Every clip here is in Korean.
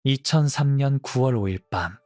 2003년 9월 5일 밤,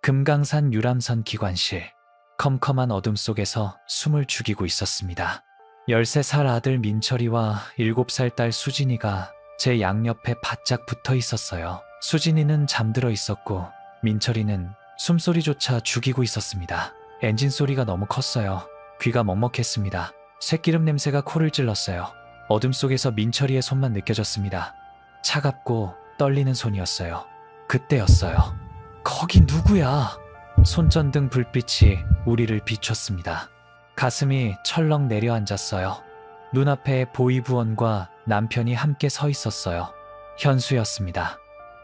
금강산 유람선 기관실. 컴컴한 어둠 속에서 숨을 죽이고 있었습니다. 13살 아들 민철이와 7살 딸 수진이가 제 양옆에 바짝 붙어 있었어요. 수진이는 잠들어 있었고 민철이는 숨소리조차 죽이고 있었습니다. 엔진 소리가 너무 컸어요. 귀가 먹먹했습니다. 쇠기름 냄새가 코를 찔렀어요. 어둠 속에서 민철이의 손만 느껴졌습니다. 차갑고 떨리는 손이었어요. 그때였어요. 거기 누구야? 손전등 불빛이 우리를 비췄습니다. 가슴이 철렁 내려앉았어요. 눈앞에 보이부원과 남편이 함께 서 있었어요. 현수였습니다.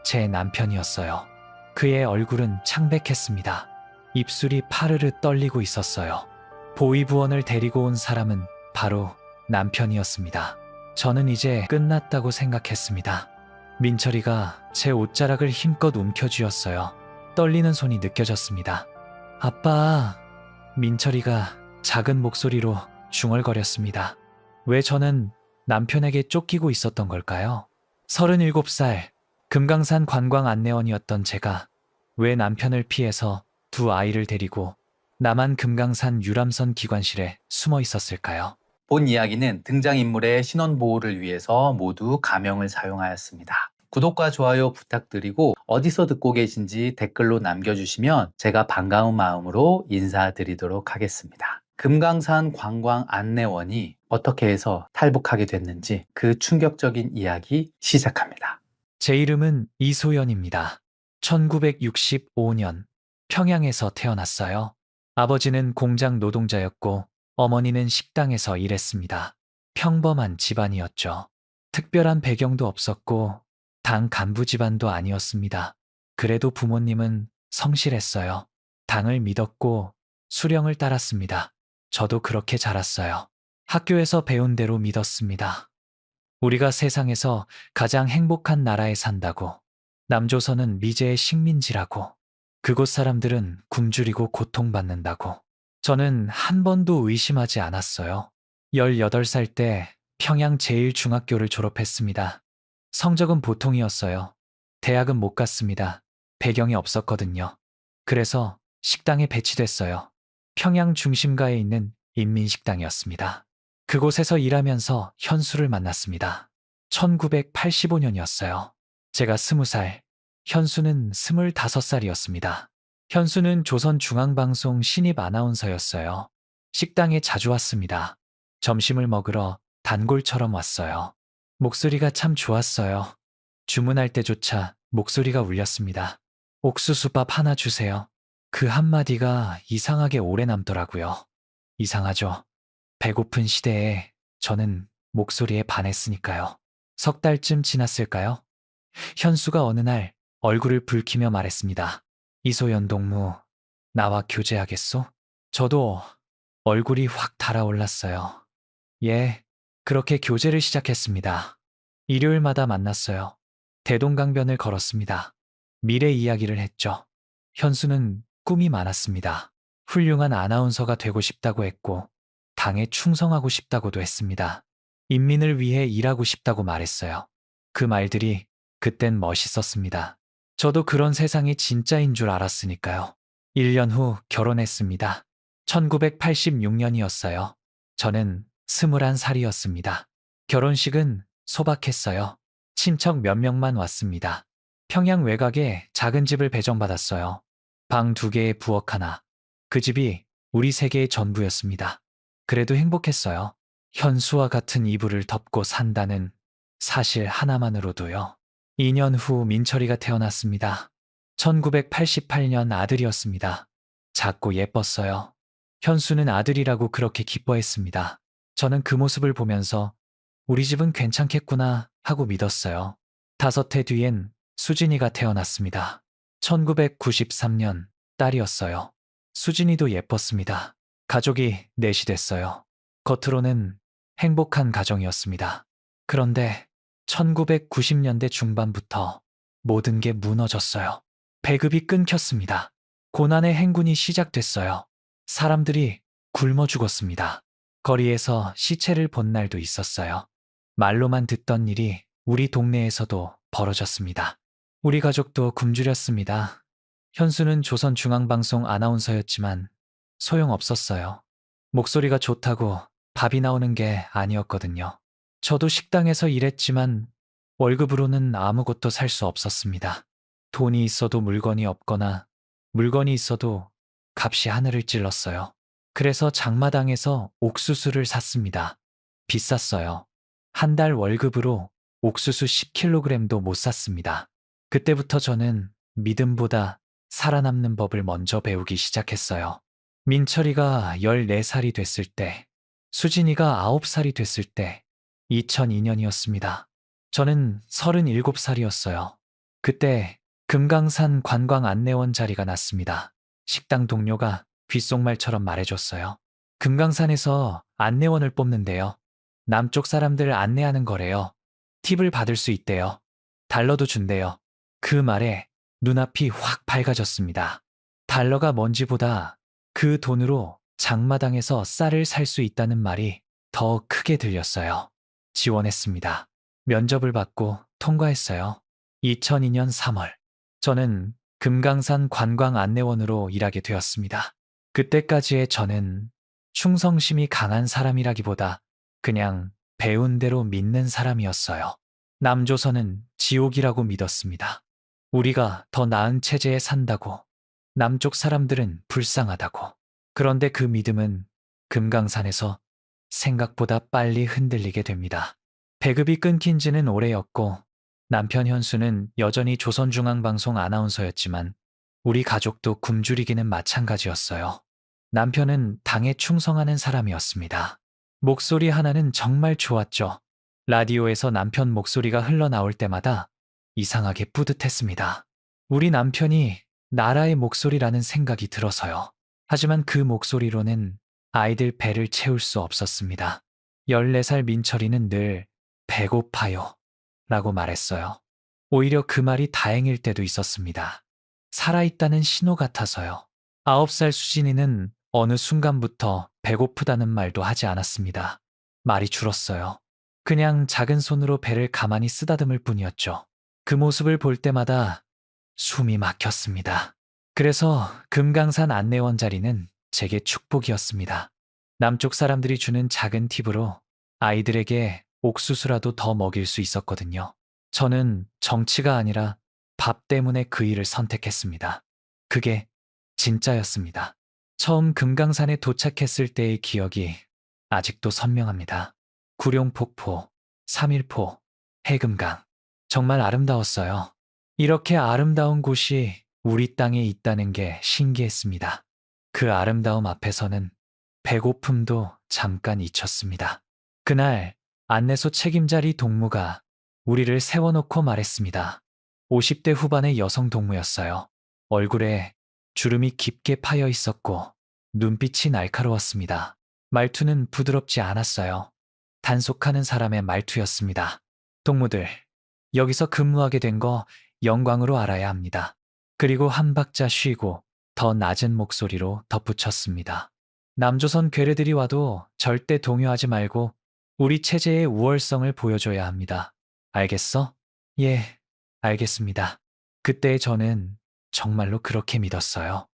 제 남편이었어요. 그의 얼굴은 창백했습니다. 입술이 파르르 떨리고 있었어요. 보이부원을 데리고 온 사람은 바로 남편이었습니다. 저는 이제 끝났다고 생각했습니다. 민철이가 제 옷자락을 힘껏 움켜쥐었어요. 떨리는 손이 느껴졌습니다. 아빠, 민철이가 작은 목소리로 중얼거렸습니다. 왜 저는 남편에게 쫓기고 있었던 걸까요? 37살, 금강산 관광 안내원이었던 제가 왜 남편을 피해서 두 아이를 데리고 나만 금강산 유람선 기관실에 숨어 있었을까요? 본 이야기는 등장인물의 신원보호를 위해서 모두 가명을 사용하였습니다. 구독과 좋아요 부탁드리고 어디서 듣고 계신지 댓글로 남겨주시면 제가 반가운 마음으로 인사드리도록 하겠습니다. 금강산 관광 안내원이 어떻게 해서 탈북하게 됐는지 그 충격적인 이야기 시작합니다. 제 이름은 이소연입니다. 1965년 평양에서 태어났어요. 아버지는 공장 노동자였고 어머니는 식당에서 일했습니다. 평범한 집안이었죠. 특별한 배경도 없었고 당 간부 집안도 아니었습니다. 그래도 부모님은 성실했어요. 당을 믿었고 수령을 따랐습니다. 저도 그렇게 자랐어요. 학교에서 배운 대로 믿었습니다. 우리가 세상에서 가장 행복한 나라에 산다고, 남조선은 미제의 식민지라고, 그곳 사람들은 굶주리고 고통받는다고. 저는 한 번도 의심하지 않았어요. 18살 때 평양 제1중학교를 졸업했습니다. 성적은 보통이었어요. 대학은 못 갔습니다. 배경이 없었거든요. 그래서 식당에 배치됐어요. 평양 중심가에 있는 인민식당이었습니다. 그곳에서 일하면서 현수를 만났습니다. 1985년이었어요. 제가 20살, 현수는 25살이었습니다. 현수는 조선중앙방송 신입 아나운서였어요. 식당에 자주 왔습니다. 점심을 먹으러 단골처럼 왔어요. 목소리가 참 좋았어요. 주문할 때조차 목소리가 울렸습니다. 옥수수밥 하나 주세요. 그 한마디가 이상하게 오래 남더라고요. 이상하죠. 배고픈 시대에 저는 목소리에 반했으니까요. 석 달쯤 지났을까요? 현수가 어느 날 얼굴을 붉히며 말했습니다. 이소연 동무, 나와 교제하겠소? 저도 얼굴이 확 달아올랐어요. 예, 그렇게 교제를 시작했습니다. 일요일마다 만났어요. 대동강변을 걸었습니다. 미래 이야기를 했죠. 현수는 꿈이 많았습니다. 훌륭한 아나운서가 되고 싶다고 했고, 당에 충성하고 싶다고도 했습니다. 인민을 위해 일하고 싶다고 말했어요. 그 말들이 그땐 멋있었습니다. 저도 그런 세상이 진짜인 줄 알았으니까요. 1년 후 결혼했습니다. 1986년이었어요. 저는 21살이었습니다. 결혼식은 소박했어요. 친척 몇 명만 왔습니다. 평양 외곽에 작은 집을 배정받았어요. 방 2개에 부엌 하나. 그 집이 우리 3개의 전부였습니다. 그래도 행복했어요. 현수와 같은 이불을 덮고 산다는 사실 하나만으로도요. 2년 후 민철이가 태어났습니다. 1988년 아들이었습니다. 작고 예뻤어요. 현수는 아들이라고 그렇게 기뻐했습니다. 저는 그 모습을 보면서 우리 집은 괜찮겠구나 하고 믿었어요. 5해 뒤엔 수진이가 태어났습니다. 1993년 딸이었어요. 수진이도 예뻤습니다. 가족이 넷이 됐어요. 겉으로는 행복한 가정이었습니다. 그런데 1990년대 중반부터 모든 게 무너졌어요. 배급이 끊겼습니다. 고난의 행군이 시작됐어요. 사람들이 굶어 죽었습니다. 거리에서 시체를 본 날도 있었어요. 말로만 듣던 일이 우리 동네에서도 벌어졌습니다. 우리 가족도 굶주렸습니다. 현수는 조선중앙방송 아나운서였지만 소용없었어요. 목소리가 좋다고 밥이 나오는 게 아니었거든요. 저도 식당에서 일했지만 월급으로는 아무것도 살 수 없었습니다. 돈이 있어도 물건이 없거나 물건이 있어도 값이 하늘을 찔렀어요. 그래서 장마당에서 옥수수를 샀습니다. 비쌌어요. 한 달 월급으로 옥수수 10kg도 못 샀습니다. 그때부터 저는 믿음보다 살아남는 법을 먼저 배우기 시작했어요. 민철이가 14살이 됐을 때, 수진이가 9살이 됐을 때, 2002년이었습니다. 저는 37살이었어요. 그때 금강산 관광 안내원 자리가 났습니다. 식당 동료가 귓속말처럼 말해줬어요. 금강산에서 안내원을 뽑는데요. 남쪽 사람들 안내하는 거래요. 팁을 받을 수 있대요. 달러도 준대요. 그 말에 눈앞이 확 밝아졌습니다. 달러가 뭔지보다 그 돈으로 장마당에서 쌀을 살 수 있다는 말이 더 크게 들렸어요. 지원했습니다. 면접을 받고 통과했어요. 2002년 3월, 저는 금강산 관광 안내원으로 일하게 되었습니다. 그때까지의 저는 충성심이 강한 사람이라기보다 그냥 배운 대로 믿는 사람이었어요. 남조선은 지옥이라고 믿었습니다. 우리가 더 나은 체제에 산다고, 남쪽 사람들은 불쌍하다고. 그런데 그 믿음은 금강산에서 생각보다 빨리 흔들리게 됩니다. 배급이 끊긴 지는 오래였고 남편 현수는 여전히 조선중앙방송 아나운서였지만 우리 가족도 굶주리기는 마찬가지였어요. 남편은 당에 충성하는 사람이었습니다. 목소리 하나는 정말 좋았죠. 라디오에서 남편 목소리가 흘러나올 때마다 이상하게 뿌듯했습니다. 우리 남편이 나라의 목소리라는 생각이 들어서요. 하지만 그 목소리로는 아이들 배를 채울 수 없었습니다. 14살 민철이는 늘 배고파요 라고 말했어요. 오히려 그 말이 다행일 때도 있었습니다. 살아있다는 신호 같아서요. 9살 수진이는 어느 순간부터 배고프다는 말도 하지 않았습니다. 말이 줄었어요. 그냥 작은 손으로 배를 가만히 쓰다듬을 뿐이었죠. 그 모습을 볼 때마다 숨이 막혔습니다. 그래서 금강산 안내원 자리는 제게 축복이었습니다. 남쪽 사람들이 주는 작은 팁으로 아이들에게 옥수수라도 더 먹일 수 있었거든요. 저는 정치가 아니라 밥 때문에 그 일을 선택했습니다. 그게 진짜였습니다. 처음 금강산에 도착했을 때의 기억이 아직도 선명합니다. 구룡폭포, 삼일포, 해금강. 정말 아름다웠어요. 이렇게 아름다운 곳이 우리 땅에 있다는 게 신기했습니다. 그 아름다움 앞에서는 배고픔도 잠깐 잊혔습니다. 그날 안내소 책임자리 동무가 우리를 세워놓고 말했습니다. 50대 후반의 여성 동무였어요. 얼굴에 주름이 깊게 파여 있었고 눈빛이 날카로웠습니다. 말투는 부드럽지 않았어요. 단속하는 사람의 말투였습니다. 동무들, 여기서 근무하게 된 거 영광으로 알아야 합니다. 그리고 한 박자 쉬고 더 낮은 목소리로 덧붙였습니다. 남조선 괴뢰들이 와도 절대 동요하지 말고 우리 체제의 우월성을 보여줘야 합니다. 알겠어? 예, 알겠습니다. 그때 저는 정말로 그렇게 믿었어요.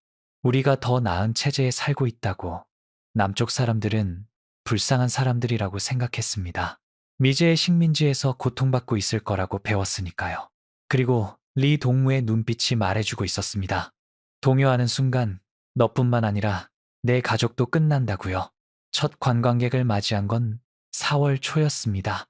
우리가 더 나은 체제에 살고 있다고, 남쪽 사람들은 불쌍한 사람들이라고 생각했습니다. 미제의 식민지에서 고통받고 있을 거라고 배웠으니까요. 그리고 리 동무의 눈빛이 말해주고 있었습니다. 동요하는 순간 너뿐만 아니라 내 가족도 끝난다고요. 첫 관광객을 맞이한 건 4월 초였습니다.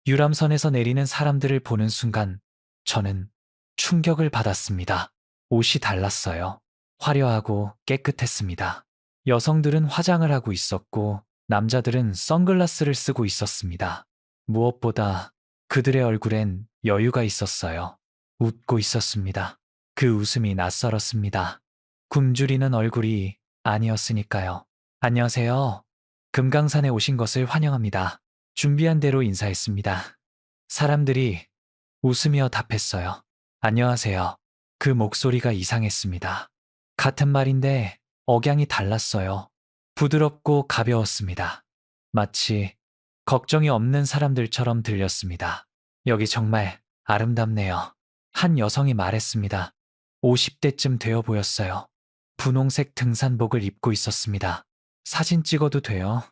유람선에서 내리는 사람들을 보는 순간 저는 충격을 받았습니다. 옷이 달랐어요. 화려하고 깨끗했습니다. 여성들은 화장을 하고 있었고 남자들은 선글라스를 쓰고 있었습니다. 무엇보다 그들의 얼굴엔 여유가 있었어요. 웃고 있었습니다. 그 웃음이 낯설었습니다. 굶주리는 얼굴이 아니었으니까요. 안녕하세요. 금강산에 오신 것을 환영합니다. 준비한 대로 인사했습니다. 사람들이 웃으며 답했어요. 안녕하세요. 그 목소리가 이상했습니다. 같은 말인데 억양이 달랐어요. 부드럽고 가벼웠습니다. 마치 걱정이 없는 사람들처럼 들렸습니다. 여기 정말 아름답네요. 한 여성이 말했습니다. 50대쯤 되어 보였어요. 분홍색 등산복을 입고 있었습니다. 사진 찍어도 돼요?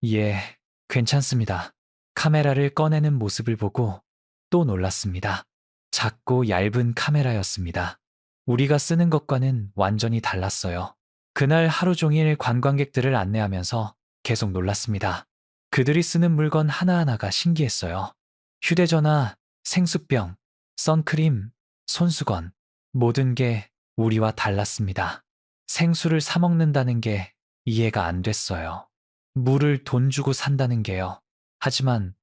예, 괜찮습니다. 카메라를 꺼내는 모습을 보고 또 놀랐습니다. 작고 얇은 카메라였습니다. 우리가 쓰는 것과는 완전히 달랐어요. 그날 하루 종일 관광객들을 안내하면서 계속 놀랐습니다. 그들이 쓰는 물건 하나하나가 신기했어요. 휴대전화, 생수병, 선크림, 손수건, 모든 게 우리와 달랐습니다. 생수를 사 먹는다는 게 이해가 안 됐어요. 물을 돈 주고 산다는 게요. 하지만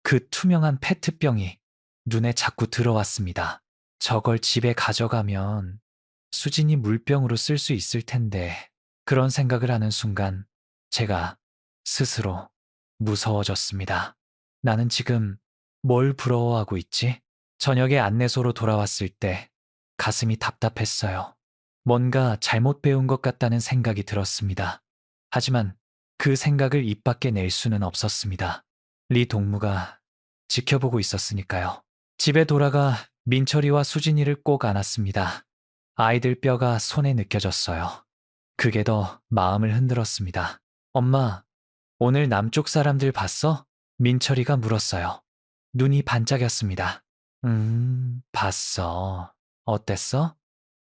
그 투명한 페트병이 눈에 자꾸 들어왔습니다. 저걸 집에 가져가면 수진이 물병으로 쓸 수 있을 텐데, 그런 생각을 하는 순간 제가 스스로 무서워졌습니다. 나는 지금 뭘 부러워하고 있지? 저녁에 안내소로 돌아왔을 때 가슴이 답답했어요. 뭔가 잘못 배운 것 같다는 생각이 들었습니다. 하지만 그 생각을 입 밖에 낼 수는 없었습니다. 리 동무가 지켜보고 있었으니까요. 집에 돌아가 민철이와 수진이를 꼭 안았습니다. 아이들 뼈가 손에 느껴졌어요. 그게 더 마음을 흔들었습니다. 엄마, 오늘 남쪽 사람들 봤어? 민철이가 물었어요. 눈이 반짝였습니다. 봤어. 어땠어?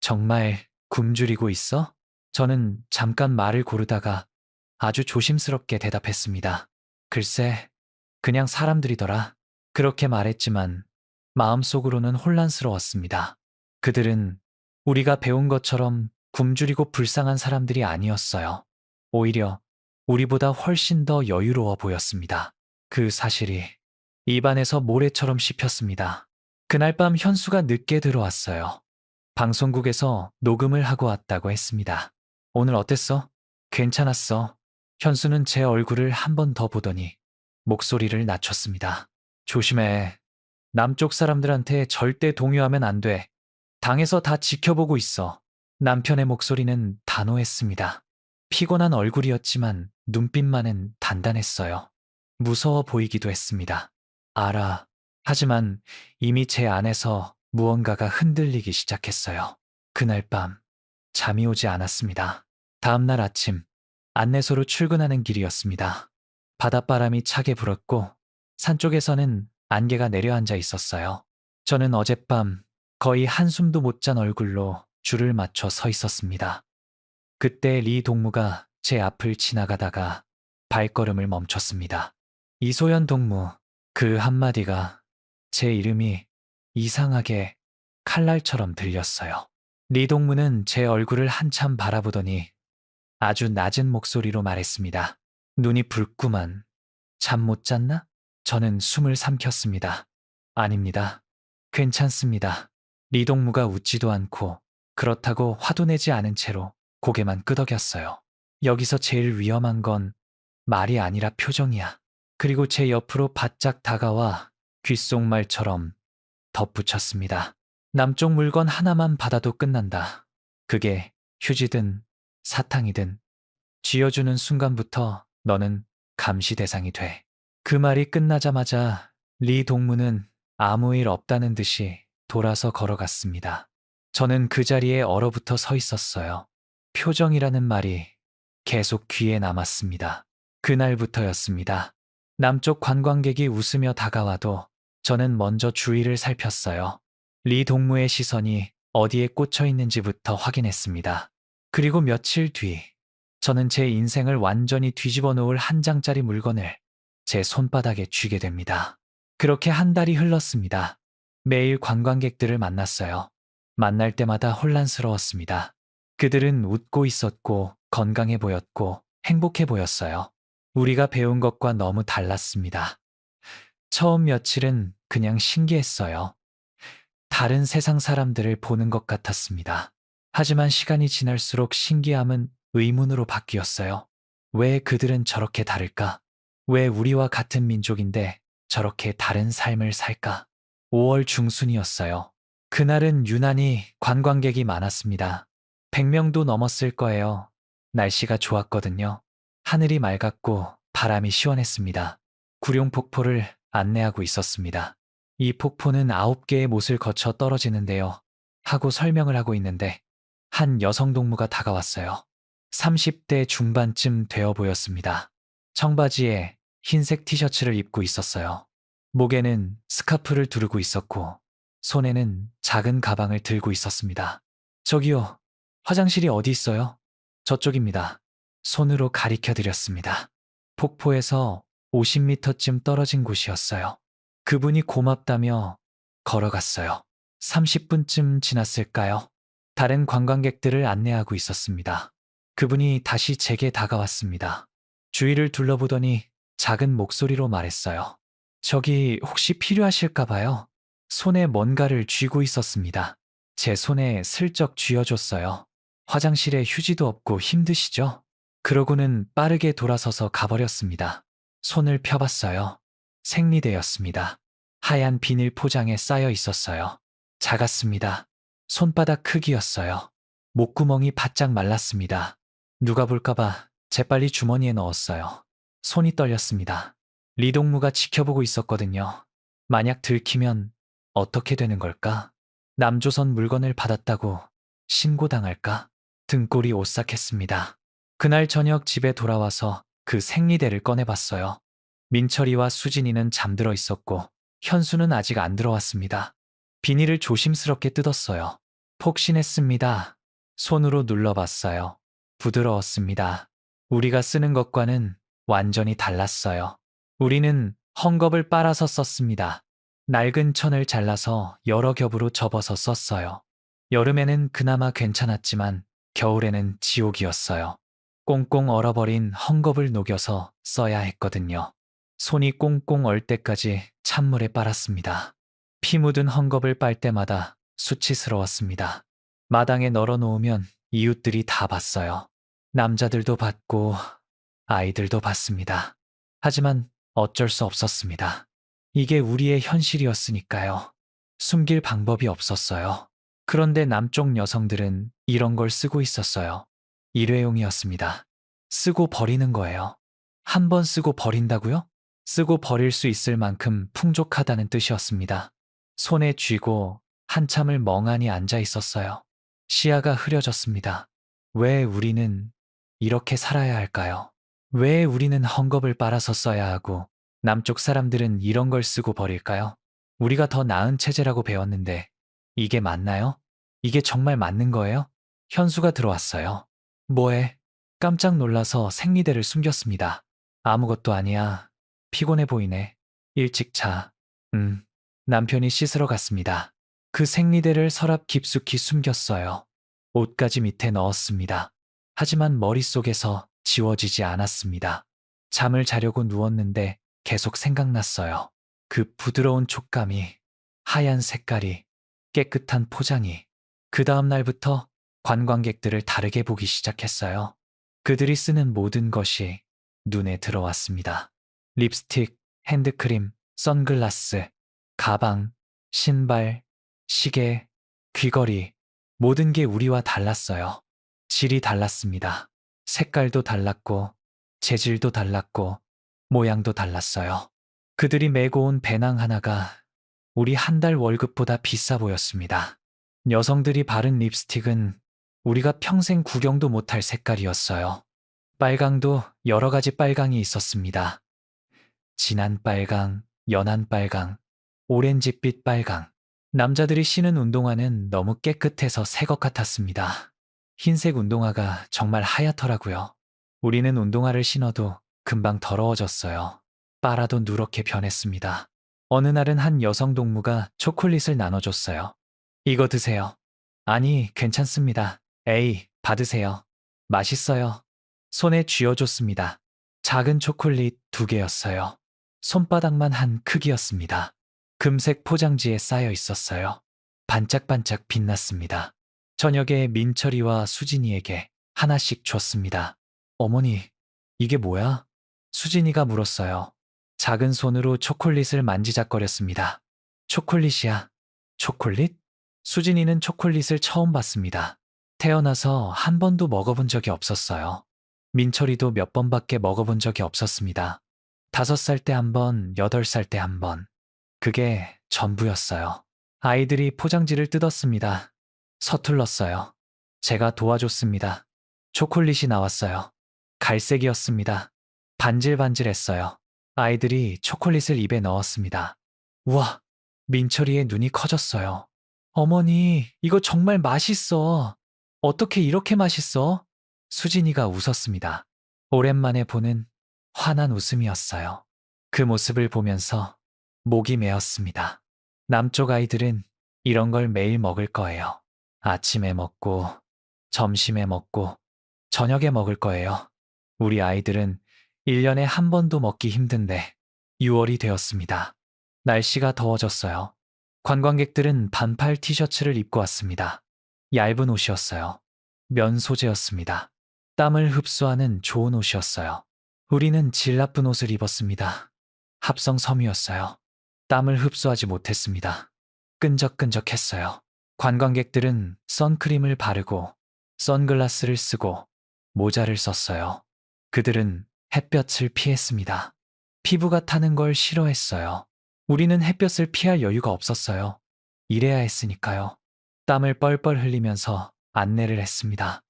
정말 굶주리고 있어? 저는 잠깐 말을 고르다가 아주 조심스럽게 대답했습니다. 글쎄, 그냥 사람들이더라. 그렇게 말했지만 마음속으로는 혼란스러웠습니다. 그들은 우리가 배운 것처럼 굶주리고 불쌍한 사람들이 아니었어요. 오히려 우리보다 훨씬 더 여유로워 보였습니다. 그 사실이 입안에서 모래처럼 씹혔습니다. 그날 밤 현수가 늦게 들어왔어요. 방송국에서 녹음을 하고 왔다고 했습니다. 오늘 어땠어? 괜찮았어. 현수는 제 얼굴을 한 번 더 보더니 목소리를 낮췄습니다. 조심해. 남쪽 사람들한테 절대 동요하면 안 돼. 당에서 다 지켜보고 있어. 남편의 목소리는 단호했습니다. 피곤한 얼굴이었지만 눈빛만은 단단했어요. 무서워 보이기도 했습니다. 알아. 하지만 이미 제 안에서 무언가가 흔들리기 시작했어요. 그날 밤 잠이 오지 않았습니다. 다음 날 아침 안내소로 출근하는 길이었습니다. 바닷바람이 차게 불었고 산 쪽에서는 안개가 내려앉아 있었어요. 저는 어젯밤 거의 한숨도 못 잔 얼굴로 줄을 맞춰 서 있었습니다. 그때 리 동무가 제 앞을 지나가다가 발걸음을 멈췄습니다. 이소연 동무, 그 한마디가 제 이름이 이상하게 칼날처럼 들렸어요. 리 동무는 제 얼굴을 한참 바라보더니 아주 낮은 목소리로 말했습니다. 눈이 붉구만. 잠 못 잤나? 저는 숨을 삼켰습니다. 아닙니다. 괜찮습니다. 리 동무가 웃지도 않고 그렇다고 화도 내지 않은 채로 고개만 끄덕였어요. 여기서 제일 위험한 건 말이 아니라 표정이야. 그리고 제 옆으로 바짝 다가와 귓속말처럼 덧붙였습니다. 남쪽 물건 하나만 받아도 끝난다. 그게 휴지든 사탕이든 쥐어주는 순간부터 너는 감시 대상이 돼. 그 말이 끝나자마자 리 동무는 아무 일 없다는 듯이 돌아서 걸어갔습니다. 저는 그 자리에 얼어붙어 서 있었어요. 표정이라는 말이 계속 귀에 남았습니다. 그날부터였습니다. 남쪽 관광객이 웃으며 다가와도 저는 먼저 주위를 살폈어요. 리 동무의 시선이 어디에 꽂혀 있는지부터 확인했습니다. 그리고 며칠 뒤, 저는 제 인생을 완전히 뒤집어 놓을 한 장짜리 물건을 제 손바닥에 쥐게 됩니다. 그렇게 한 달이 흘렀습니다. 매일 관광객들을 만났어요. 만날 때마다 혼란스러웠습니다. 그들은 웃고 있었고 건강해 보였고 행복해 보였어요. 우리가 배운 것과 너무 달랐습니다. 처음 며칠은 그냥 신기했어요. 다른 세상 사람들을 보는 것 같았습니다. 하지만 시간이 지날수록 신기함은 의문으로 바뀌었어요. 왜 그들은 저렇게 다를까? 왜 우리와 같은 민족인데 저렇게 다른 삶을 살까? 5월 중순이었어요. 그날은 유난히 관광객이 많았습니다. 100명도 넘었을 거예요. 날씨가 좋았거든요. 하늘이 맑았고 바람이 시원했습니다. 구룡폭포를 안내하고 있었습니다. 이 폭포는 9개의 못을 거쳐 떨어지는데요. 하고 설명을 하고 있는데 한 여성 동무가 다가왔어요. 30대 중반쯤 되어 보였습니다. 청바지에 흰색 티셔츠를 입고 있었어요. 목에는 스카프를 두르고 있었고 손에는 작은 가방을 들고 있었습니다. 저기요, 화장실이 어디 있어요? 저쪽입니다. 손으로 가리켜 드렸습니다. 폭포에서 50m쯤 떨어진 곳이었어요. 그분이 고맙다며 걸어갔어요. 30분쯤 지났을까요? 다른 관광객들을 안내하고 있었습니다. 그분이 다시 제게 다가왔습니다. 주위를 둘러보더니 작은 목소리로 말했어요. 저기 혹시 필요하실까 봐요. 손에 뭔가를 쥐고 있었습니다. 제 손에 슬쩍 쥐어줬어요. 화장실에 휴지도 없고 힘드시죠? 그러고는 빠르게 돌아서서 가버렸습니다. 손을 펴봤어요. 생리대였습니다. 하얀 비닐 포장에 쌓여 있었어요. 작았습니다. 손바닥 크기였어요. 목구멍이 바짝 말랐습니다. 누가 볼까봐 재빨리 주머니에 넣었어요. 손이 떨렸습니다. 리동무가 지켜보고 있었거든요. 만약 들키면 어떻게 되는 걸까? 남조선 물건을 받았다고 신고당할까? 등골이 오싹했습니다. 그날 저녁 집에 돌아와서 그 생리대를 꺼내봤어요. 민철이와 수진이는 잠들어 있었고 현수는 아직 안 들어왔습니다. 비닐을 조심스럽게 뜯었어요. 폭신했습니다. 손으로 눌러봤어요. 부드러웠습니다. 우리가 쓰는 것과는 완전히 달랐어요. 우리는 헝겊을 빨아서 썼습니다. 낡은 천을 잘라서 여러 겹으로 접어서 썼어요. 여름에는 그나마 괜찮았지만 겨울에는 지옥이었어요. 꽁꽁 얼어버린 헝겊을 녹여서 써야 했거든요. 손이 꽁꽁 얼 때까지 찬물에 빨았습니다. 피 묻은 헝겊을 빨 때마다 수치스러웠습니다. 마당에 널어놓으면 이웃들이 다 봤어요. 남자들도 봤고 아이들도 봤습니다. 하지만 어쩔 수 없었습니다. 이게 우리의 현실이었으니까요. 숨길 방법이 없었어요. 그런데 남쪽 여성들은 이런 걸 쓰고 있었어요. 일회용이었습니다. 쓰고 버리는 거예요. 한 번 쓰고 버린다고요? 쓰고 버릴 수 있을 만큼 풍족하다는 뜻이었습니다. 손에 쥐고 한참을 멍하니 앉아 있었어요. 시야가 흐려졌습니다. 왜 우리는 이렇게 살아야 할까요? 왜 우리는 헝겊을 빨아서 써야 하고 남쪽 사람들은 이런 걸 쓰고 버릴까요? 우리가 더 나은 체제라고 배웠는데 이게 맞나요? 이게 정말 맞는 거예요? 현수가 들어왔어요. 뭐해? 깜짝 놀라서 생리대를 숨겼습니다. 아무것도 아니야. 피곤해 보이네. 일찍 자. 남편이 씻으러 갔습니다. 그 생리대를 서랍 깊숙이 숨겼어요. 옷가지 밑에 넣었습니다. 하지만 머릿속에서 지워지지 않았습니다. 잠을 자려고 누웠는데 계속 생각났어요. 그 부드러운 촉감이, 하얀 색깔이, 깨끗한 포장이. 그 다음 날부터 관광객들을 다르게 보기 시작했어요. 그들이 쓰는 모든 것이 눈에 들어왔습니다. 립스틱, 핸드크림, 선글라스, 가방, 신발, 시계, 귀걸이, 모든 게 우리와 달랐어요. 질이 달랐습니다. 색깔도 달랐고, 재질도 달랐고, 모양도 달랐어요. 그들이 메고 온 배낭 하나가 우리 한 달 월급보다 비싸 보였습니다. 여성들이 바른 립스틱은 우리가 평생 구경도 못할 색깔이었어요. 빨강도 여러 가지 빨강이 있었습니다. 진한 빨강, 연한 빨강, 오렌지빛 빨강. 남자들이 신은 운동화는 너무 깨끗해서 새 것 같았습니다. 흰색 운동화가 정말 하얗더라고요. 우리는 운동화를 신어도 금방 더러워졌어요. 빨아도 누렇게 변했습니다. 어느 날은 한 여성 동무가 초콜릿을 나눠줬어요. 이거 드세요. 아니, 괜찮습니다. 에이, 받으세요. 맛있어요. 손에 쥐어줬습니다. 작은 초콜릿 2개였어요. 손바닥만 한 크기였습니다. 금색 포장지에 쌓여 있었어요. 반짝반짝 빛났습니다. 저녁에 민철이와 수진이에게 하나씩 줬습니다. 어머니, 이게 뭐야? 수진이가 물었어요. 작은 손으로 초콜릿을 만지작거렸습니다. 초콜릿이야. 초콜릿? 수진이는 초콜릿을 처음 봤습니다. 태어나서 한 번도 먹어본 적이 없었어요. 민철이도 몇 번밖에 먹어본 적이 없었습니다. 5살 때 한 번, 8살 때 한 번. 그게 전부였어요. 아이들이 포장지를 뜯었습니다. 서툴렀어요. 제가 도와줬습니다. 초콜릿이 나왔어요. 갈색이었습니다. 반질반질했어요. 아이들이 초콜릿을 입에 넣었습니다. 우와, 민철이의 눈이 커졌어요. 어머니, 이거 정말 맛있어. 어떻게 이렇게 맛있어? 수진이가 웃었습니다. 오랜만에 보는 환한 웃음이었어요. 그 모습을 보면서 목이 메었습니다. 남쪽 아이들은 이런 걸 매일 먹을 거예요. 아침에 먹고, 점심에 먹고, 저녁에 먹을 거예요. 우리 아이들은 1년에 한 번도 먹기 힘든데 6월이 되었습니다. 날씨가 더워졌어요. 관광객들은 반팔 티셔츠를 입고 왔습니다. 얇은 옷이었어요. 면 소재였습니다. 땀을 흡수하는 좋은 옷이었어요. 우리는 질 나쁜 옷을 입었습니다. 합성 섬유였어요. 땀을 흡수하지 못했습니다. 끈적끈적했어요. 관광객들은 선크림을 바르고 선글라스를 쓰고 모자를 썼어요. 그들은 햇볕을 피했습니다. 피부가 타는 걸 싫어했어요. 우리는 햇볕을 피할 여유가 없었어요. 일해야 했으니까요. 땀을 뻘뻘 흘리면서 안내를 했습니다.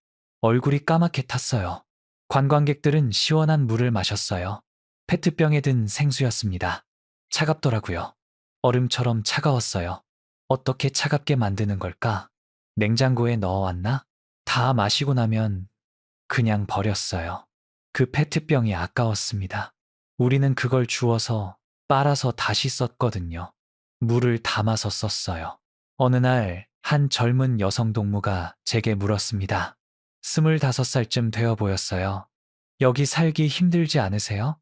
얼굴이 까맣게 탔어요. 관광객들은 시원한 물을 마셨어요. 페트병에 든 생수였습니다. 차갑더라고요. 얼음처럼 차가웠어요. 어떻게 차갑게 만드는 걸까? 냉장고에 넣어왔나? 다 마시고 나면 그냥 버렸어요. 그 페트병이 아까웠습니다. 우리는 그걸 주워서 빨아서 다시 썼거든요. 물을 담아서 썼어요. 어느 날 한 젊은 여성 동무가 제게 물었습니다. 25살쯤 되어 보였어요. 여기 살기 힘들지 않으세요?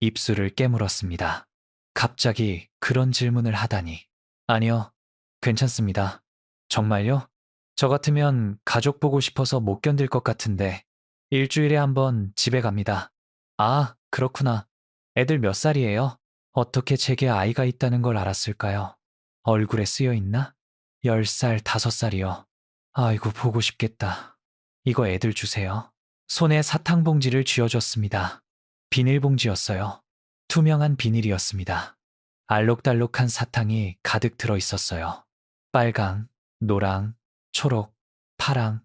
입술을 깨물었습니다. 갑자기 그런 질문을 하다니. 아니요, 괜찮습니다. 정말요? 저 같으면 가족 보고 싶어서 못 견딜 것 같은데 일주일에 한 번 집에 갑니다. 아, 그렇구나. 애들 몇 살이에요? 어떻게 제게 아이가 있다는 걸 알았을까요? 얼굴에 쓰여 있나? 10살, 5살이요. 아이고, 보고 싶겠다. 이거 애들 주세요. 손에 사탕봉지를 쥐어줬습니다. 비닐봉지였어요. 투명한 비닐이었습니다. 알록달록한 사탕이 가득 들어 있었어요. 빨강, 노랑, 초록, 파랑,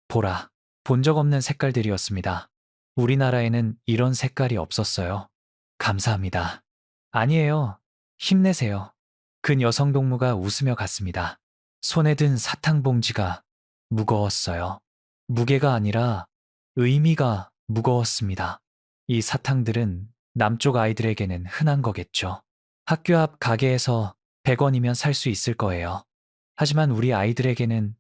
보라. 본 적 없는 색깔들이었습니다. 우리나라에는 이런 색깔이 없었어요. 감사합니다. 아니에요. 힘내세요. 근 여성 동무가 웃으며 갔습니다. 손에 든 사탕 봉지가 무거웠어요. 무게가 아니라 의미가 무거웠습니다. 이 사탕들은 남쪽 아이들에게는 흔한 거겠죠. 학교 앞 가게에서 100원이면 살 수 있을 거예요. 하지만 우리 아이들에게는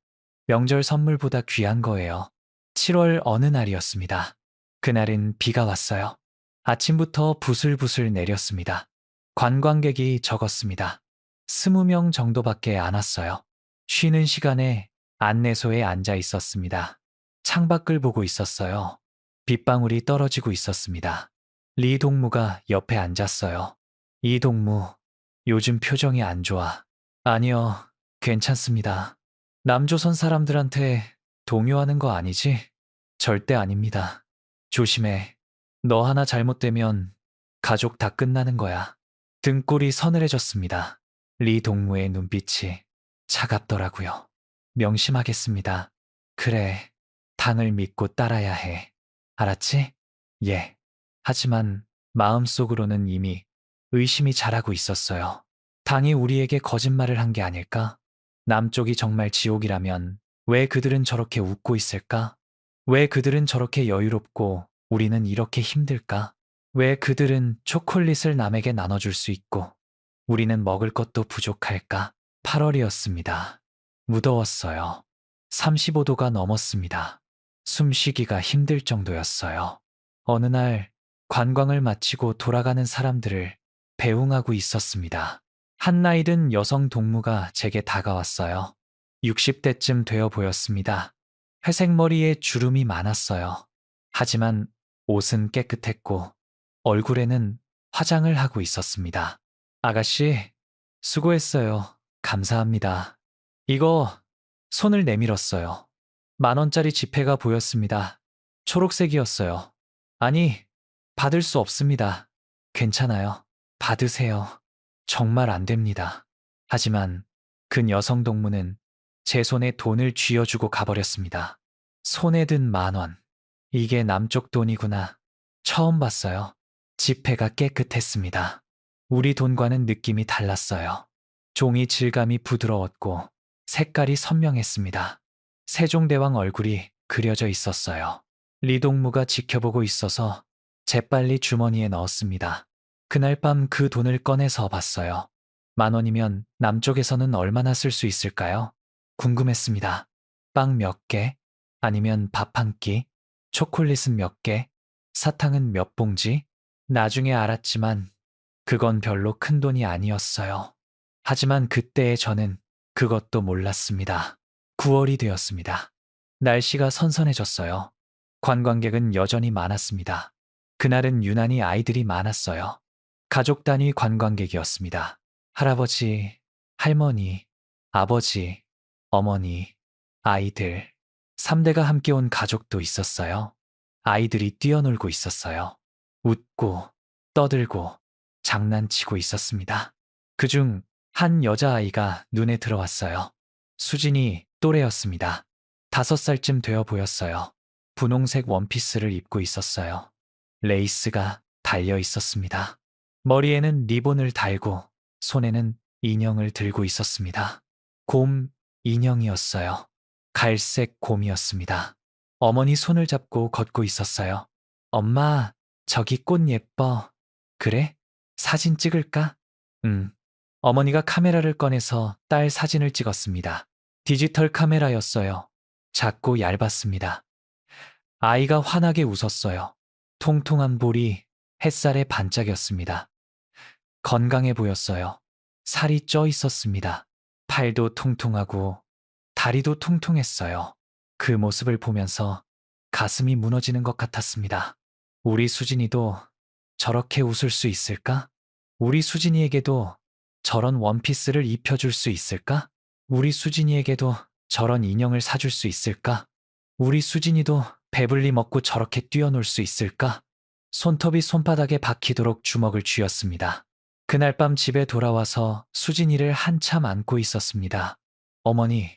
명절 선물보다 귀한 거예요. 7월 어느 날이었습니다. 그날은 비가 왔어요. 아침부터 부슬부슬 내렸습니다. 관광객이 적었습니다. 20명 정도밖에 안 왔어요. 쉬는 시간에 안내소에 앉아 있었습니다. 창밖을 보고 있었어요. 빗방울이 떨어지고 있었습니다. 리 동무가 옆에 앉았어요. 이 동무, 요즘 표정이 안 좋아. 아니요, 괜찮습니다. 남조선 사람들한테 동요하는 거 아니지? 절대 아닙니다. 조심해. 너 하나 잘못되면 가족 다 끝나는 거야. 등골이 서늘해졌습니다. 리 동무의 눈빛이 차갑더라고요. 명심하겠습니다. 그래, 당을 믿고 따라야 해. 알았지? 예. 하지만 마음속으로는 이미 의심이 자라고 있었어요. 당이 우리에게 거짓말을 한 게 아닐까? 남쪽이 정말 지옥이라면 왜 그들은 저렇게 웃고 있을까? 왜 그들은 저렇게 여유롭고 우리는 이렇게 힘들까? 왜 그들은 초콜릿을 남에게 나눠줄 수 있고 우리는 먹을 것도 부족할까? 8월이었습니다. 무더웠어요. 35도가 넘었습니다. 숨쉬기가 힘들 정도였어요. 어느 날 관광을 마치고 돌아가는 사람들을 배웅하고 있었습니다. 한 나이 든 여성 동무가 제게 다가왔어요. 60대쯤 되어 보였습니다. 회색 머리에 주름이 많았어요. 하지만 옷은 깨끗했고 얼굴에는 화장을 하고 있었습니다. 아가씨, 수고했어요. 감사합니다. 이거 손을 내밀었어요. 10,000원짜리 지폐가 보였습니다. 초록색이었어요. 아니, 받을 수 없습니다. 괜찮아요. 받으세요. 정말 안 됩니다. 하지만 그 여성 동무는 제 손에 돈을 쥐어주고 가버렸습니다. 손에 든 10,000원. 이게 남쪽 돈이구나. 처음 봤어요. 지폐가 깨끗했습니다. 우리 돈과는 느낌이 달랐어요. 종이 질감이 부드러웠고 색깔이 선명했습니다. 세종대왕 얼굴이 그려져 있었어요. 리동무가 지켜보고 있어서 재빨리 주머니에 넣었습니다. 그날 밤 그 돈을 꺼내서 봤어요. 10,000원이면 남쪽에서는 얼마나 쓸 수 있을까요? 궁금했습니다. 빵 몇 개? 아니면 밥 한 끼? 초콜릿은 몇 개? 사탕은 몇 봉지? 나중에 알았지만 그건 별로 큰 돈이 아니었어요. 하지만 그때의 저는 그것도 몰랐습니다. 9월이 되었습니다. 날씨가 선선해졌어요. 관광객은 여전히 많았습니다. 그날은 유난히 아이들이 많았어요. 가족 단위 관광객이었습니다. 할아버지, 할머니, 아버지, 어머니, 아이들, 3대가 함께 온 가족도 있었어요. 아이들이 뛰어놀고 있었어요. 웃고, 떠들고, 장난치고 있었습니다. 그중 한 여자아이가 눈에 들어왔어요. 수진이 또래였습니다. 5살쯤 되어 보였어요. 분홍색 원피스를 입고 있었어요. 레이스가 달려 있었습니다. 머리에는 리본을 달고 손에는 인형을 들고 있었습니다. 곰 인형이었어요. 갈색 곰이었습니다. 어머니 손을 잡고 걷고 있었어요. 엄마, 저기 꽃 예뻐. 그래? 사진 찍을까? 응. 어머니가 카메라를 꺼내서 딸 사진을 찍었습니다. 디지털 카메라였어요. 작고 얇았습니다. 아이가 환하게 웃었어요. 통통한 볼이 햇살에 반짝였습니다. 건강해 보였어요. 살이 쪄 있었습니다. 팔도 통통하고 다리도 통통했어요. 그 모습을 보면서 가슴이 무너지는 것 같았습니다. 우리 수진이도 저렇게 웃을 수 있을까? 우리 수진이에게도 저런 원피스를 입혀줄 수 있을까? 우리 수진이에게도 저런 인형을 사줄 수 있을까? 우리 수진이도 배불리 먹고 저렇게 뛰어놀 수 있을까? 손톱이 손바닥에 박히도록 주먹을 쥐었습니다. 그날 밤 집에 돌아와서 수진이를 한참 안고 있었습니다. 어머니,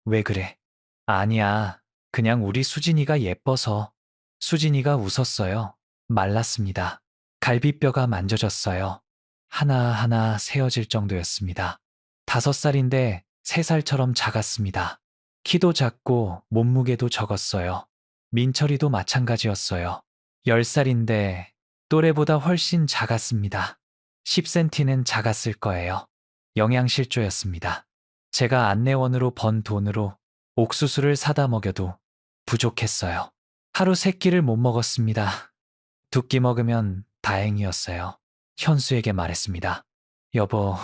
왜 그래? 아니야, 그냥 우리 수진이가 예뻐서. 수진이가 웃었어요. 말랐습니다. 갈비뼈가 만져졌어요. 하나하나 세어질 정도였습니다. 5살인데 3살처럼 작았습니다. 키도 작고 몸무게도 적었어요. 민철이도 마찬가지였어요. 10살인데 또래보다 훨씬 작았습니다. 10cm는 작았을 거예요. 영양실조였습니다. 제가 안내원으로 번 돈으로 옥수수를 사다 먹여도 부족했어요. 하루 3끼를 못 먹었습니다. 2끼 먹으면 다행이었어요. 현수에게 말했습니다. 여보,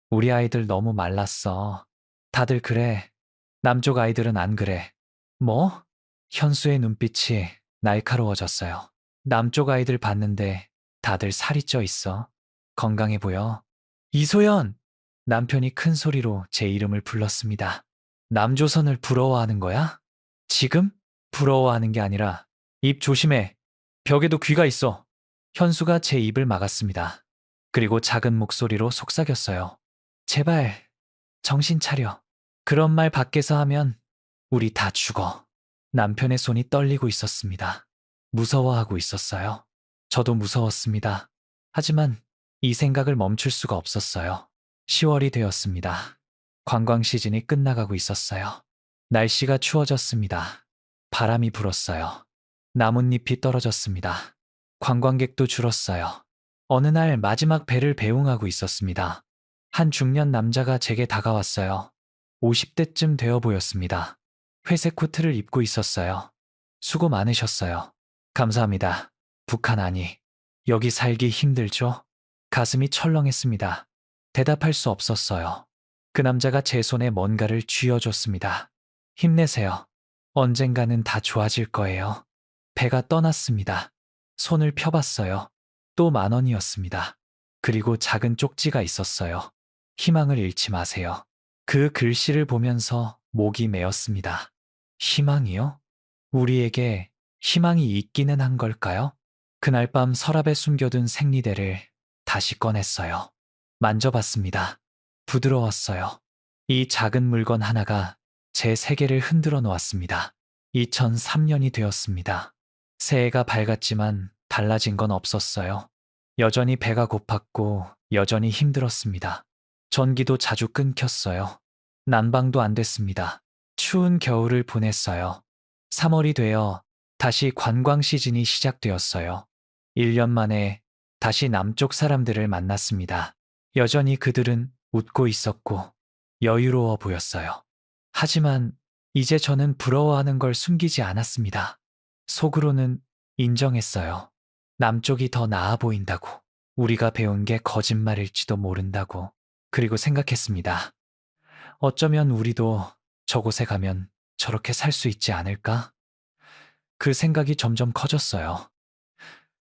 우리 아이들 너무 말랐어. 다들 그래. 남쪽 아이들은 안 그래. 뭐? 현수의 눈빛이 날카로워졌어요. 남쪽 아이들 봤는데 다들 살이 쪄 있어. 건강해 보여. 이소연! 남편이 큰 소리로 제 이름을 불렀습니다. 남조선을 부러워하는 거야? 지금? 부러워하는 게 아니라 입 조심해. 벽에도 귀가 있어. 현수가 제 입을 막았습니다. 그리고 작은 목소리로 속삭였어요. 제발 정신 차려. 그런 말 밖에서 하면 우리 다 죽어. 남편의 손이 떨리고 있었습니다. 무서워하고 있었어요. 저도 무서웠습니다. 하지만 이 생각을 멈출 수가 없었어요. 10월이 되었습니다. 관광 시즌이 끝나가고 있었어요. 날씨가 추워졌습니다. 바람이 불었어요. 나뭇잎이 떨어졌습니다. 관광객도 줄었어요. 어느 날 마지막 배를 배웅하고 있었습니다. 한 중년 남자가 제게 다가왔어요. 50대쯤 되어 보였습니다. 회색 코트를 입고 있었어요. 수고 많으셨어요. 감사합니다. 북한 아니, 여기 살기 힘들죠? 가슴이 철렁했습니다. 대답할 수 없었어요. 그 남자가 제 손에 뭔가를 쥐어줬습니다. 힘내세요. 언젠가는 다 좋아질 거예요. 배가 떠났습니다. 손을 펴봤어요. 또 10,000원이었습니다. 그리고 작은 쪽지가 있었어요. 희망을 잃지 마세요. 그 글씨를 보면서 목이 메었습니다. 희망이요? 우리에게 희망이 있기는 한 걸까요? 그날 밤 서랍에 숨겨둔 생리대를 다시 꺼냈어요. 만져봤습니다. 부드러웠어요. 이 작은 물건 하나가 제 세계를 흔들어 놓았습니다. 2003년이 되었습니다. 새해가 밝았지만 달라진 건 없었어요. 여전히 배가 고팠고 여전히 힘들었습니다. 전기도 자주 끊겼어요. 난방도 안 됐습니다. 추운 겨울을 보냈어요. 3월이 되어 다시 관광 시즌이 시작되었어요. 1년 만에 다시 남쪽 사람들을 만났습니다. 여전히 그들은 웃고 있었고 여유로워 보였어요. 하지만 이제 저는 부러워하는 걸 숨기지 않았습니다. 속으로는 인정했어요. 남쪽이 더 나아 보인다고. 우리가 배운 게 거짓말일지도 모른다고. 그리고 생각했습니다. 어쩌면 우리도 저곳에 가면 저렇게 살 수 있지 않을까? 그 생각이 점점 커졌어요.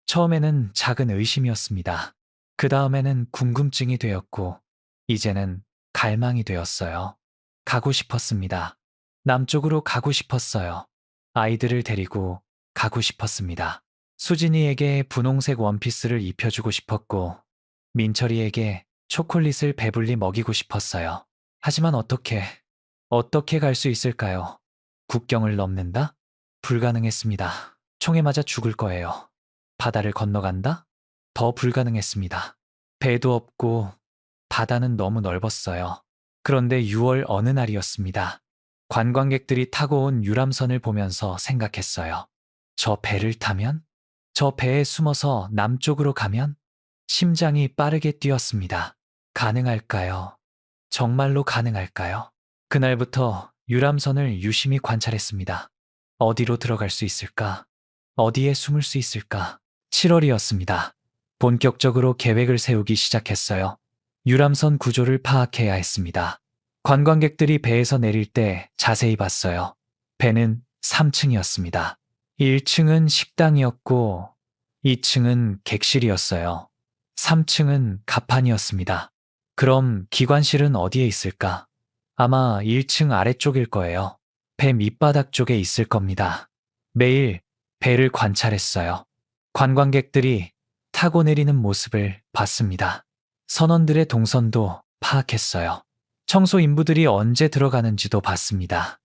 처음에는 작은 의심이었습니다. 그 다음에는 궁금증이 되었고, 이제는 갈망이 되었어요. 가고 싶었습니다. 남쪽으로 가고 싶었어요. 아이들을 데리고 가고 싶었습니다. 수진이에게 분홍색 원피스를 입혀주고 싶었고, 민철이에게 초콜릿을 배불리 먹이고 싶었어요. 하지만 어떻게 갈 수 있을까요? 국경을 넘는다? 불가능했습니다. 총에 맞아 죽을 거예요. 바다를 건너간다? 더 불가능했습니다. 배도 없고 바다는 너무 넓었어요. 그런데 6월 어느 날이었습니다. 관광객들이 타고 온 유람선을 보면서 생각했어요. 저 배를 타면? 저 배에 숨어서 남쪽으로 가면? 심장이 빠르게 뛰었습니다. 가능할까요? 정말로 가능할까요? 그날부터 유람선을 유심히 관찰했습니다. 어디로 들어갈 수 있을까? 어디에 숨을 수 있을까? 7월이었습니다. 본격적으로 계획을 세우기 시작했어요. 유람선 구조를 파악해야 했습니다. 관광객들이 배에서 내릴 때 자세히 봤어요. 배는 3층이었습니다. 1층은 식당이었고 2층은 객실이었어요. 3층은 갑판이었습니다. 그럼 기관실은 어디에 있을까? 아마 1층 아래쪽일 거예요. 배 밑바닥 쪽에 있을 겁니다. 매일 배를 관찰했어요. 관광객들이 타고 내리는 모습을 봤습니다. 선원들의 동선도 파악했어요. 청소 인부들이 언제 들어가는지도 봤습니다.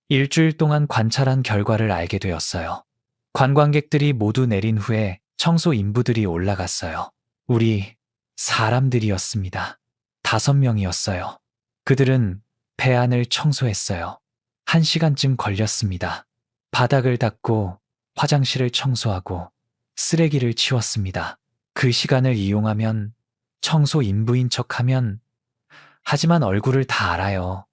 일주일 동안 관찰한 결과를 알게 되었어요. 관광객들이 모두 내린 후에 청소 인부들이 올라갔어요. 우리 사람들이었습니다. 5명이었어요. 그들은 배 안을 청소했어요. 1시간쯤 걸렸습니다. 바닥을 닦고 화장실을 청소하고 쓰레기를 치웠습니다. 그 시간을 이용하면 청소 인부인 척하면 하지만 얼굴을 다 알아요.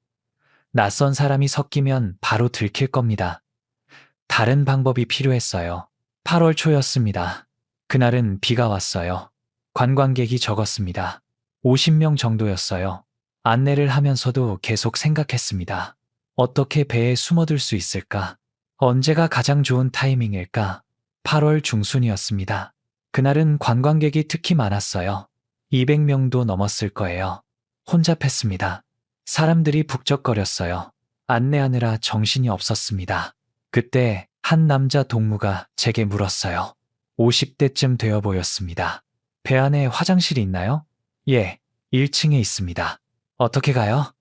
낯선 사람이 섞이면 바로 들킬 겁니다. 다른 방법이 필요했어요. 8월 초였습니다. 그날은 비가 왔어요. 관광객이 적었습니다. 50명 정도였어요. 안내를 하면서도 계속 생각했습니다. 어떻게 배에 숨어들 수 있을까? 언제가 가장 좋은 타이밍일까? 8월 중순이었습니다. 그날은 관광객이 특히 많았어요. 200명도 넘었을 거예요. 혼잡했습니다. 사람들이 북적거렸어요. 안내하느라 정신이 없었습니다. 그때 한 남자 동무가 제게 물었어요. 50대쯤 되어 보였습니다. 배 안에 화장실이 있나요? 예, 1층에 있습니다. 어떻게 가요?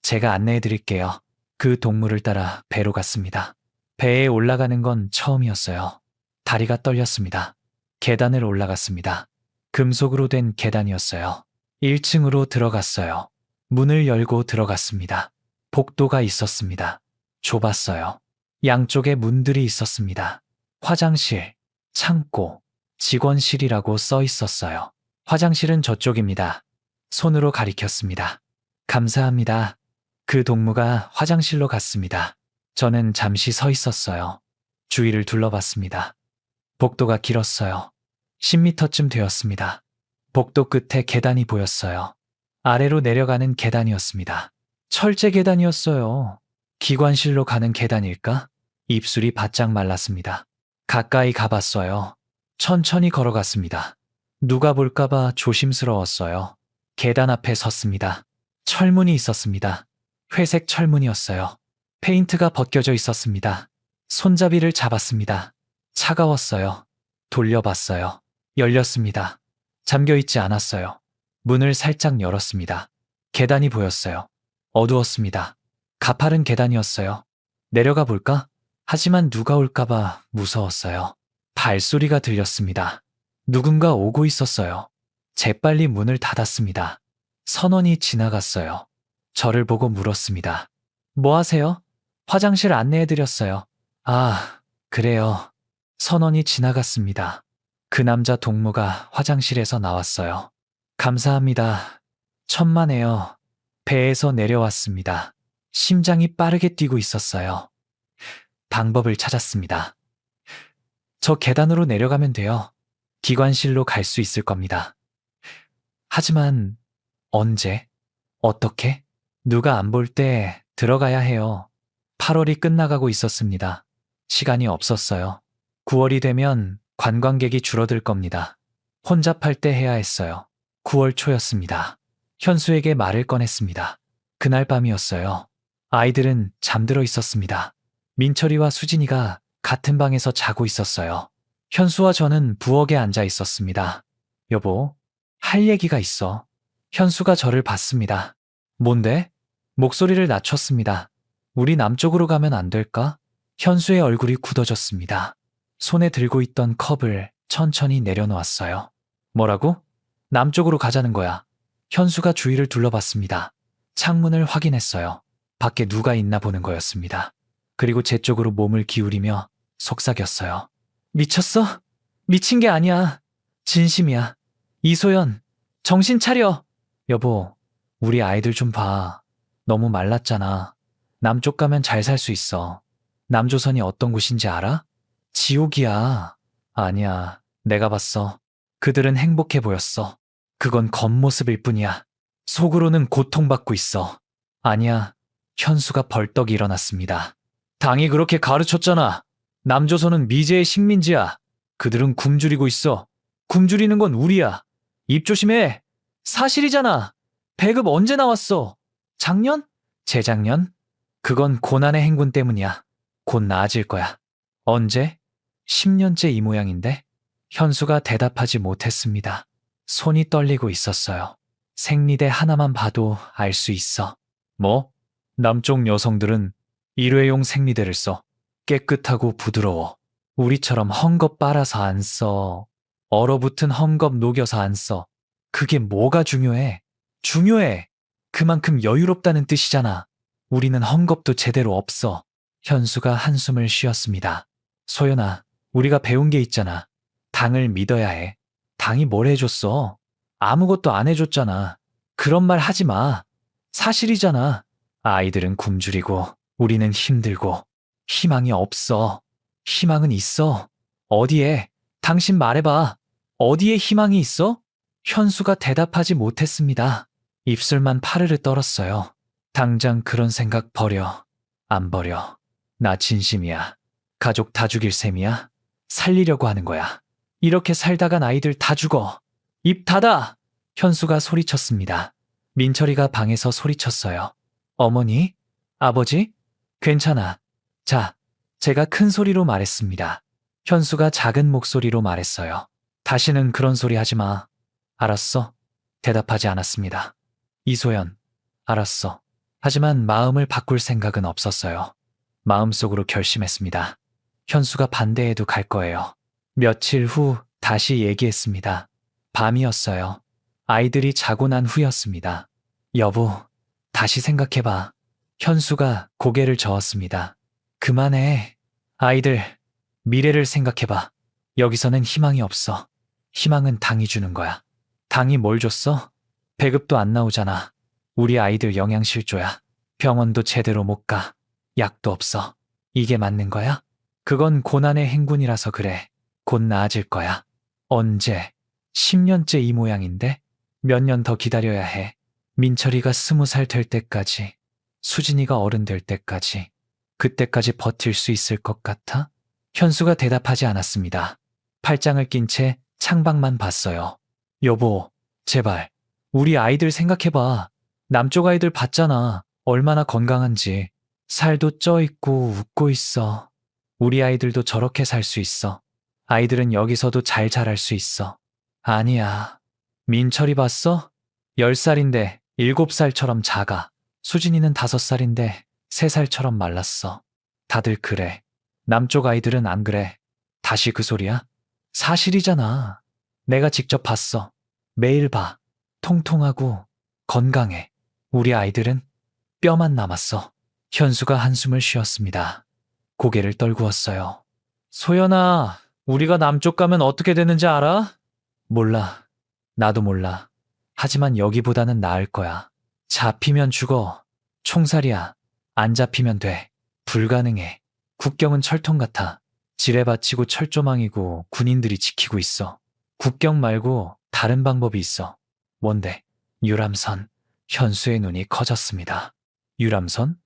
제가 안내해 드릴게요. 그 동무를 따라 배로 갔습니다. 배에 올라가는 건 처음이었어요. 다리가 떨렸습니다. 계단을 올라갔습니다. 금속으로 된 계단이었어요. 1층으로 들어갔어요. 문을 열고 들어갔습니다. 복도가 있었습니다. 좁았어요. 양쪽에 문들이 있었습니다. 화장실, 창고, 직원실이라고 써 있었어요. 화장실은 저쪽입니다. 손으로 가리켰습니다. 감사합니다. 그 동무가 화장실로 갔습니다. 저는 잠시 서 있었어요. 주위를 둘러봤습니다. 복도가 길었어요. 10m쯤 되었습니다. 복도 끝에 계단이 보였어요. 아래로 내려가는 계단이었습니다. 철제 계단이었어요. 기관실로 가는 계단일까? 입술이 바짝 말랐습니다. 가까이 가봤어요. 천천히 걸어갔습니다. 누가 볼까봐 조심스러웠어요. 계단 앞에 섰습니다. 철문이 있었습니다. 회색 철문이었어요. 페인트가 벗겨져 있었습니다. 손잡이를 잡았습니다. 차가웠어요. 돌려봤어요. 열렸습니다. 잠겨있지 않았어요. 문을 살짝 열었습니다. 계단이 보였어요. 어두웠습니다. 가파른 계단이었어요. 내려가 볼까? 하지만 누가 올까봐 무서웠어요. 발소리가 들렸습니다. 누군가 오고 있었어요. 재빨리 문을 닫았습니다. 선원이 지나갔어요. 저를 보고 물었습니다. 뭐 하세요? 화장실 안내해드렸어요. 아, 그래요. 선원이 지나갔습니다. 그 남자 동무가 화장실에서 나왔어요. 감사합니다. 천만에요. 배에서 내려왔습니다. 심장이 빠르게 뛰고 있었어요. 방법을 찾았습니다. 저 계단으로 내려가면 돼요. 기관실로 갈 수 있을 겁니다. 하지만 언제? 어떻게? 누가 안 볼 때 들어가야 해요. 8월이 끝나가고 있었습니다. 시간이 없었어요. 9월이 되면 관광객이 줄어들 겁니다. 혼잡할 때 해야 했어요. 9월 초였습니다. 현수에게 말을 꺼냈습니다. 그날 밤이었어요. 아이들은 잠들어 있었습니다. 민철이와 수진이가 같은 방에서 자고 있었어요. 현수와 저는 부엌에 앉아 있었습니다. 여보, 할 얘기가 있어. 현수가 저를 봤습니다. 뭔데? 목소리를 낮췄습니다. 우리 남쪽으로 가면 안 될까? 현수의 얼굴이 굳어졌습니다. 손에 들고 있던 컵을 천천히 내려놓았어요. 뭐라고? 남쪽으로 가자는 거야. 현수가 주위를 둘러봤습니다. 창문을 확인했어요. 밖에 누가 있나 보는 거였습니다. 그리고 제 쪽으로 몸을 기울이며 속삭였어요. 미쳤어? 미친 게 아니야. 진심이야. 이소연, 정신 차려. 여보, 우리 아이들 좀 봐. 너무 말랐잖아. 남쪽 가면 잘 살 수 있어. 남조선이 어떤 곳인지 알아? 지옥이야. 아니야, 내가 봤어. 그들은 행복해 보였어. 그건 겉모습일 뿐이야. 속으로는 고통받고 있어. 아니야, 현수가 벌떡 일어났습니다. 당이 그렇게 가르쳤잖아. 남조선은 미제의 식민지야. 그들은 굶주리고 있어. 굶주리는 건 우리야. 입 조심해. 사실이잖아. 배급 언제 나왔어? 작년? 재작년? 그건 고난의 행군 때문이야. 곧 나아질 거야. 언제? 10년째 이 모양인데? 현수가 대답하지 못했습니다. 손이 떨리고 있었어요. 생리대 하나만 봐도 알 수 있어. 뭐? 남쪽 여성들은 일회용 생리대를 써. 깨끗하고 부드러워. 우리처럼 헝겊 빨아서 안 써. 얼어붙은 헝겊 녹여서 안 써. 그게 뭐가 중요해? 중요해. 그만큼 여유롭다는 뜻이잖아. 우리는 헝겊도 제대로 없어. 현수가 한숨을 쉬었습니다. 소연아, 우리가 배운 게 있잖아. 당을 믿어야 해. 당이 뭘 해줬어? 아무것도 안 해줬잖아. 그런 말 하지 마. 사실이잖아. 아이들은 굶주리고 우리는 힘들고 희망이 없어. 희망은 있어. 어디에? 당신 말해봐. 어디에 희망이 있어? 현수가 대답하지 못했습니다. 입술만 파르르 떨었어요. 당장 그런 생각 버려. 안 버려. 나 진심이야. 가족 다 죽일 셈이야. 살리려고 하는 거야. 이렇게 살다간 아이들 다 죽어. 입 닫아! 현수가 소리쳤습니다. 민철이가 방에서 소리쳤어요. 어머니? 아버지? 괜찮아. 자, 제가 큰 소리로 말했습니다. 현수가 작은 목소리로 말했어요. 다시는 그런 소리 하지 마. 알았어. 대답하지 않았습니다. 이소연, 알았어. 하지만 마음을 바꿀 생각은 없었어요. 마음속으로 결심했습니다. 현수가 반대해도 갈 거예요. 며칠 후 다시 얘기했습니다. 밤이었어요. 아이들이 자고 난 후였습니다. 여보, 다시 생각해봐. 현수가 고개를 저었습니다. 그만해. 아이들, 미래를 생각해봐. 여기서는 희망이 없어. 희망은 당이 주는 거야. 당이 뭘 줬어? 배급도 안 나오잖아. 우리 아이들 영양실조야. 병원도 제대로 못 가. 약도 없어. 이게 맞는 거야? 그건 고난의 행군이라서 그래. 곧 나아질 거야. 언제? 10년째 이 모양인데? 몇 년 더 기다려야 해. 민철이가 20살 될 때까지. 수진이가 어른 될 때까지. 그때까지 버틸 수 있을 것 같아? 현수가 대답하지 않았습니다. 팔짱을 낀 채 창밖만 봤어요. 여보, 제발. 우리 아이들 생각해봐. 남쪽 아이들 봤잖아. 얼마나 건강한지. 살도 쪄 있고 웃고 있어. 우리 아이들도 저렇게 살 수 있어. 아이들은 여기서도 잘 자랄 수 있어. 아니야. 민철이 봤어? 10살인데 7살처럼 작아. 수진이는 5살인데 3살처럼 말랐어. 다들 그래. 남쪽 아이들은 안 그래. 다시 그 소리야? 사실이잖아. 내가 직접 봤어. 매일 봐. 통통하고 건강해. 우리 아이들은 뼈만 남았어. 현수가 한숨을 쉬었습니다. 고개를 떨구었어요. 소연아, 우리가 남쪽 가면 어떻게 되는지 알아? 몰라. 나도 몰라. 하지만 여기보다는 나을 거야. 잡히면 죽어. 총살이야. 안 잡히면 돼. 불가능해. 국경은 철통 같아. 지뢰받치고 철조망이고 군인들이 지키고 있어. 국경 말고 다른 방법이 있어. 뭔데? 유람선. 현수의 눈이 커졌습니다. 유람선?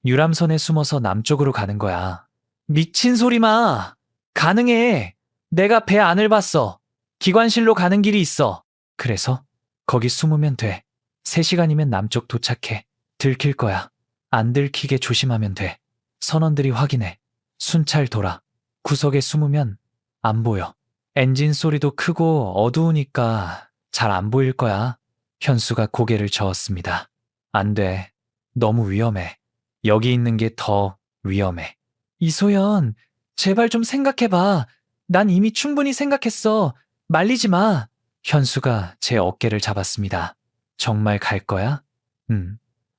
유람선에 숨어서 남쪽으로 가는 거야. 미친 소리 마! 가능해! 내가 배 안을 봤어. 기관실로 가는 길이 있어. 그래서 거기 숨으면 돼. 3시간이면 남쪽 도착해. 들킬 거야. 안 들키게 조심하면 돼. 선원들이 확인해. 순찰 돌아. 구석에 숨으면 안 보여. 엔진 소리도 크고 어두우니까 잘 안 보일 거야. 현수가 고개를 저었습니다. 안 돼. 너무 위험해. 여기 있는 게 더 위험해. 이소연, 제발 좀 생각해봐. 난 이미 충분히 생각했어. 말리지 마. 현수가 제 어깨를 잡았습니다. 정말 갈 거야?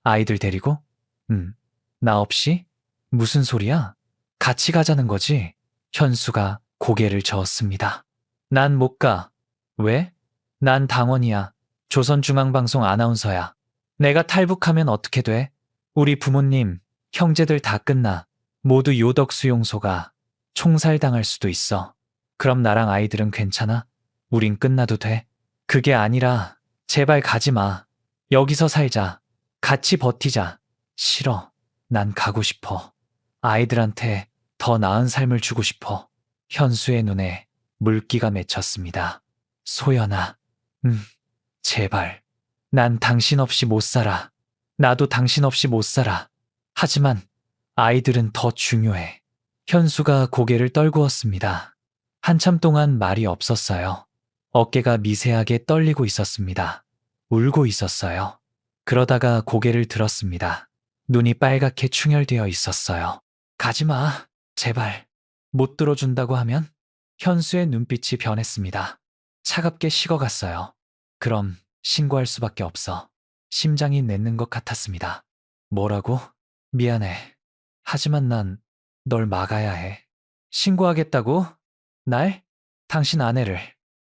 아이들 데리고? 나 없이? 무슨 소리야? 같이 가자는 거지? 현수가 고개를 저었습니다. 난 못 가. 왜? 난 당원이야. 조선중앙방송 아나운서야. 내가 탈북하면 어떻게 돼? 우리 부모님, 형제들 다 끝나. 모두 요덕 수용소가 총살당할 수도 있어. 그럼 나랑 아이들은 괜찮아? 우린 끝나도 돼? 그게 아니라 제발 가지 마. 여기서 살자. 같이 버티자. 싫어. 난 가고 싶어. 아이들한테 더 나은 삶을 주고 싶어. 현수의 눈에 물기가 맺혔습니다. 소연아, 제발. 난 당신 없이 못 살아. 나도 당신 없이 못 살아. 하지만 아이들은 더 중요해. 현수가 고개를 떨구었습니다. 한참 동안 말이 없었어요. 어깨가 미세하게 떨리고 있었습니다. 울고 있었어요. 그러다가 고개를 들었습니다. 눈이 빨갛게 충혈되어 있었어요. 가지마, 제발. 못 들어준다고 하면? 현수의 눈빛이 변했습니다. 차갑게 식어갔어요. 그럼 신고할 수밖에 없어. 심장이 맺는 것 같았습니다. 뭐라고? 미안해. 하지만 난 널 막아야 해. 신고하겠다고? 날? 당신 아내를.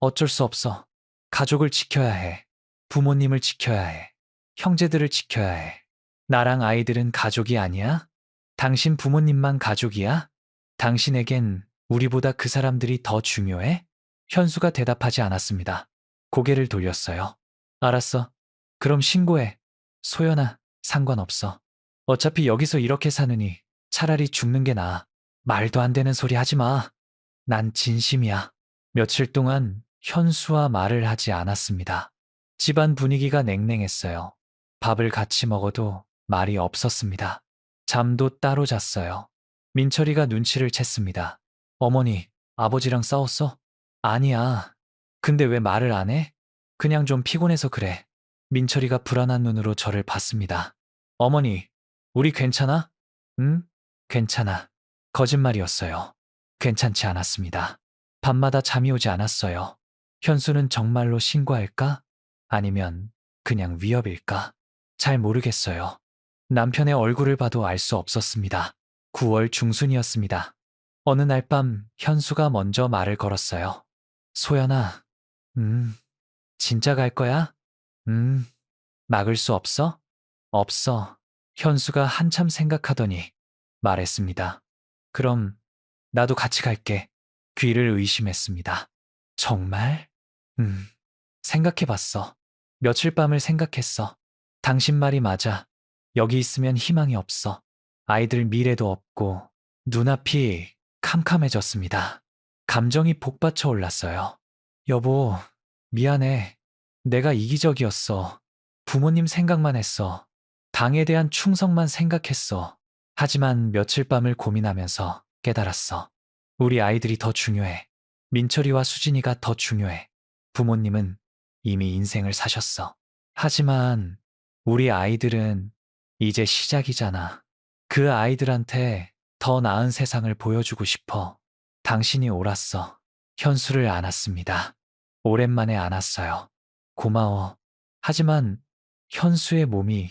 어쩔 수 없어. 가족을 지켜야 해. 부모님을 지켜야 해. 형제들을 지켜야 해. 나랑 아이들은 가족이 아니야? 당신 부모님만 가족이야? 당신에겐 우리보다 그 사람들이 더 중요해? 현수가 대답하지 않았습니다. 고개를 돌렸어요. 알았어. 그럼 신고해. 소연아, 상관없어. 어차피 여기서 이렇게 사느니 차라리 죽는 게 나아. 말도 안 되는 소리 하지 마. 난 진심이야. 며칠 동안 현수와 말을 하지 않았습니다. 집안 분위기가 냉랭했어요. 밥을 같이 먹어도 말이 없었습니다. 잠도 따로 잤어요. 민철이가 눈치를 챘습니다. 어머니, 아버지랑 싸웠어? 아니야. 근데 왜 말을 안 해? 그냥 좀 피곤해서 그래. 민철이가 불안한 눈으로 저를 봤습니다. 어머니, 우리 괜찮아? 응? 괜찮아. 거짓말이었어요. 괜찮지 않았습니다. 밤마다 잠이 오지 않았어요. 현수는 정말로 신고할까? 아니면 그냥 위협일까? 잘 모르겠어요. 남편의 얼굴을 봐도 알 수 없었습니다. 9월 중순이었습니다. 어느 날 밤 현수가 먼저 말을 걸었어요. 소연아, 진짜 갈 거야? 막을 수 없어? 없어. 현수가 한참 생각하더니 말했습니다. 그럼 나도 같이 갈게. 귀를 의심했습니다. 정말? 생각해봤어. 며칠 밤을 생각했어. 당신 말이 맞아. 여기 있으면 희망이 없어. 아이들 미래도 없고 눈앞이 캄캄해졌습니다. 감정이 복받쳐 올랐어요. 여보, 미안해. 내가 이기적이었어. 부모님 생각만 했어. 당에 대한 충성만 생각했어. 하지만 며칠 밤을 고민하면서 깨달았어. 우리 아이들이 더 중요해. 민철이와 수진이가 더 중요해. 부모님은 이미 인생을 사셨어. 하지만 우리 아이들은 이제 시작이잖아. 그 아이들한테 더 나은 세상을 보여주고 싶어. 당신이 옳았어. 현수를 안았습니다. 오랜만에 안았어요. 고마워. 하지만 현수의 몸이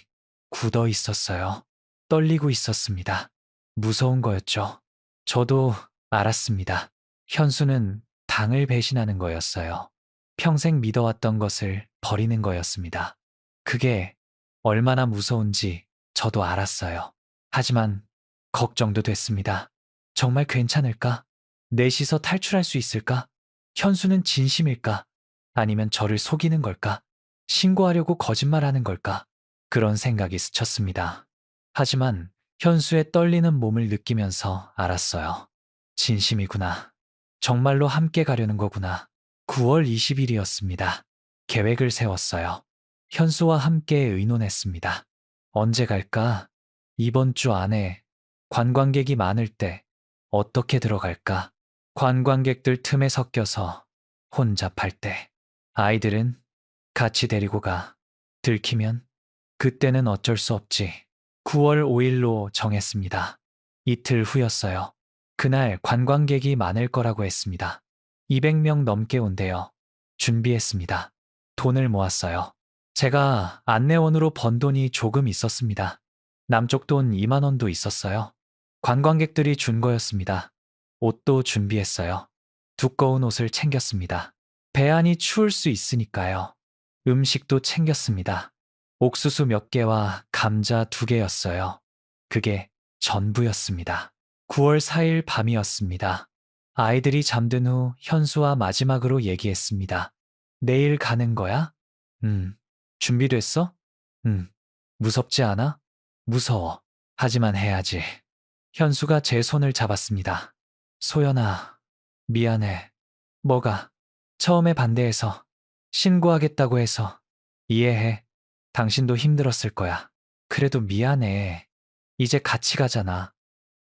굳어 있었어요. 떨리고 있었습니다. 무서운 거였죠. 저도 알았습니다. 현수는 당을 배신하는 거였어요. 평생 믿어왔던 것을 버리는 거였습니다. 그게 얼마나 무서운지 저도 알았어요. 하지만 걱정도 됐습니다. 정말 괜찮을까? 넷이서 탈출할 수 있을까? 현수는 진심일까? 아니면 저를 속이는 걸까? 신고하려고 거짓말하는 걸까? 그런 생각이 스쳤습니다. 하지만 현수의 떨리는 몸을 느끼면서 알았어요. 진심이구나. 정말로 함께 가려는 거구나. 9월 20일이었습니다. 계획을 세웠어요. 현수와 함께 의논했습니다. 언제 갈까? 이번 주 안에 관광객이 많을 때 어떻게 들어갈까? 관광객들 틈에 섞여서 혼잡할 때 아이들은 같이 데리고 가. 들키면 그때는 어쩔 수 없지. 9월 5일로 정했습니다. 이틀 후였어요. 그날 관광객이 많을 거라고 했습니다. 200명 넘게 온대요. 준비했습니다. 돈을 모았어요. 제가 안내원으로 번 돈이 조금 있었습니다. 남쪽 돈 2만 원도 있었어요. 관광객들이 준 거였습니다. 옷도 준비했어요. 두꺼운 옷을 챙겼습니다. 배 안이 추울 수 있으니까요. 음식도 챙겼습니다. 옥수수 몇 개와 감자 2개였어요. 그게 전부였습니다. 9월 4일 밤이었습니다. 아이들이 잠든 후 현수와 마지막으로 얘기했습니다. 내일 가는 거야? 준비됐어? 무섭지 않아? 무서워. 하지만 해야지. 현수가 제 손을 잡았습니다. 소연아, 미안해. 뭐가? 처음에 반대해서, 신고하겠다고 해서. 이해해. 당신도 힘들었을 거야. 그래도 미안해. 이제 같이 가잖아.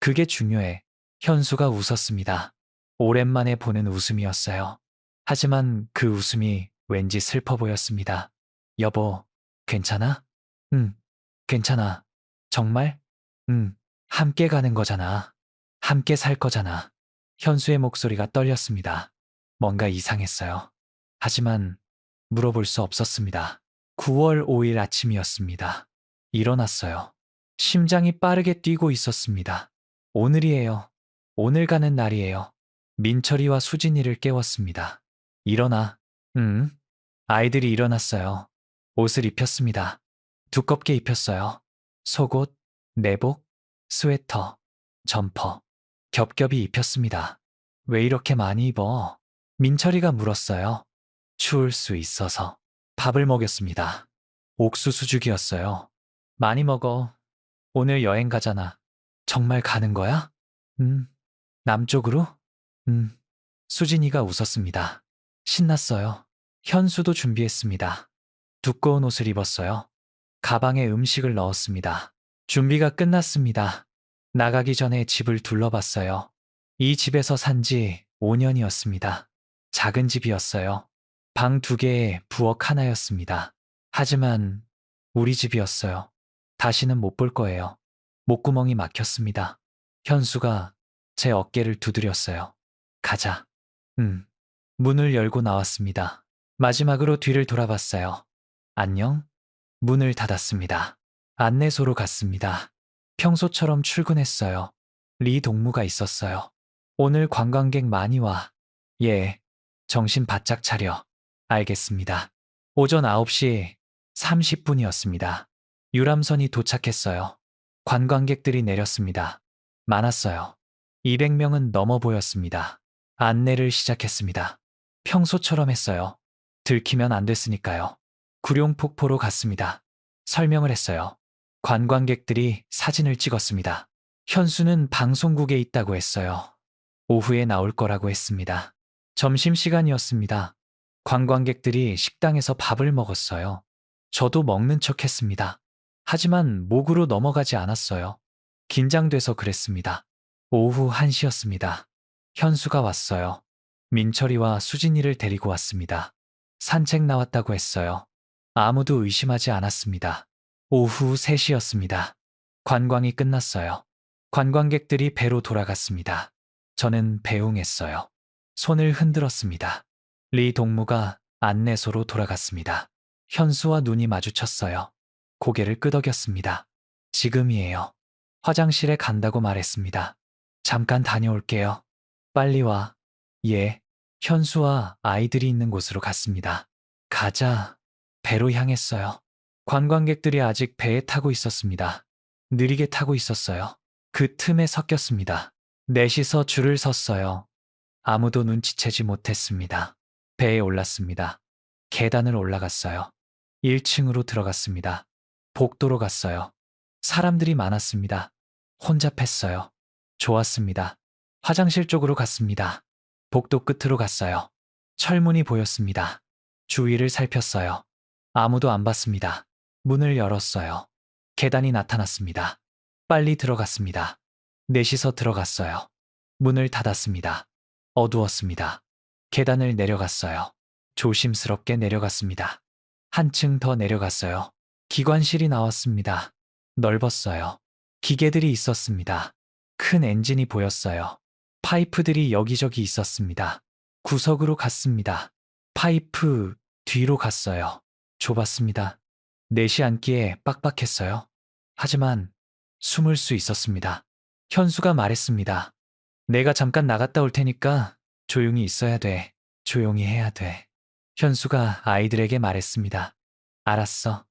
그게 중요해. 현수가 웃었습니다. 오랜만에 보는 웃음이었어요. 하지만 그 웃음이 왠지 슬퍼 보였습니다. 여보, 괜찮아? 응, 괜찮아. 정말? 응, 함께 가는 거잖아. 함께 살 거잖아. 현수의 목소리가 떨렸습니다. 뭔가 이상했어요. 하지만 물어볼 수 없었습니다. 9월 5일 아침이었습니다. 일어났어요. 심장이 빠르게 뛰고 있었습니다. 오늘이에요. 오늘 가는 날이에요. 민철이와 수진이를 깨웠습니다. 일어나. 응? 아이들이 일어났어요. 옷을 입혔습니다. 두껍게 입혔어요. 속옷, 내복, 스웨터, 점퍼, 겹겹이 입혔습니다. 왜 이렇게 많이 입어? 민철이가 물었어요. 추울 수 있어서. 밥을 먹였습니다. 옥수수죽이었어요. 많이 먹어. 오늘 여행 가잖아. 정말 가는 거야? 남쪽으로? 음. 수진이가 웃었습니다. 신났어요. 현수도 준비했습니다. 두꺼운 옷을 입었어요. 가방에 음식을 넣었습니다. 준비가 끝났습니다. 나가기 전에 집을 둘러봤어요. 이 집에서 산 지 5년이었습니다. 작은 집이었어요. 방 2개에 부엌 하나였습니다. 하지만 우리 집이었어요. 다시는 못 볼 거예요. 목구멍이 막혔습니다. 현수가 제 어깨를 두드렸어요. 가자. 문을 열고 나왔습니다. 마지막으로 뒤를 돌아봤어요. 안녕? 문을 닫았습니다. 안내소로 갔습니다. 평소처럼 출근했어요. 리 동무가 있었어요. 오늘 관광객 많이 와. 예, 정신 바짝 차려. 알겠습니다. 오전 9시 30분이었습니다. 유람선이 도착했어요. 관광객들이 내렸습니다. 많았어요. 200명은 넘어 보였습니다. 안내를 시작했습니다. 평소처럼 했어요. 들키면 안 됐으니까요. 구룡폭포로 갔습니다. 설명을 했어요. 관광객들이 사진을 찍었습니다. 현수는 방송국에 있다고 했어요. 오후에 나올 거라고 했습니다. 점심시간이었습니다. 관광객들이 식당에서 밥을 먹었어요. 저도 먹는 척 했습니다. 하지만 목으로 넘어가지 않았어요. 긴장돼서 그랬습니다. 오후 1시였습니다. 현수가 왔어요. 민철이와 수진이를 데리고 왔습니다. 산책 나왔다고 했어요. 아무도 의심하지 않았습니다. 오후 3시였습니다. 관광이 끝났어요. 관광객들이 배로 돌아갔습니다. 저는 배웅했어요. 손을 흔들었습니다. 리 동무가 안내소로 돌아갔습니다. 현수와 눈이 마주쳤어요. 고개를 끄덕였습니다. 지금이에요. 화장실에 간다고 말했습니다. 잠깐 다녀올게요. 빨리 와. 예. 현수와 아이들이 있는 곳으로 갔습니다. 가자. 배로 향했어요. 관광객들이 아직 배에 타고 있었습니다. 느리게 타고 있었어요. 그 틈에 섞였습니다. 넷이서 줄을 섰어요. 아무도 눈치채지 못했습니다. 배에 올랐습니다. 계단을 올라갔어요. 1층으로 들어갔습니다. 복도로 갔어요. 사람들이 많았습니다. 혼잡했어요. 좋았습니다. 화장실 쪽으로 갔습니다. 복도 끝으로 갔어요. 철문이 보였습니다. 주위를 살폈어요. 아무도 안 봤습니다. 문을 열었어요. 계단이 나타났습니다. 빨리 들어갔습니다. 넷이서 들어갔어요. 문을 닫았습니다. 어두웠습니다. 계단을 내려갔어요. 조심스럽게 내려갔습니다. 한층 더 내려갔어요. 기관실이 나왔습니다. 넓었어요. 기계들이 있었습니다. 큰 엔진이 보였어요. 파이프들이 여기저기 있었습니다. 구석으로 갔습니다. 파이프 뒤로 갔어요. 좁았습니다. 넷이 앉기에 빡빡했어요. 하지만 숨을 수 있었습니다. 현수가 말했습니다. 내가 잠깐 나갔다 올 테니까 조용히 있어야 돼. 조용히 해야 돼. 현수가 아이들에게 말했습니다. 알았어.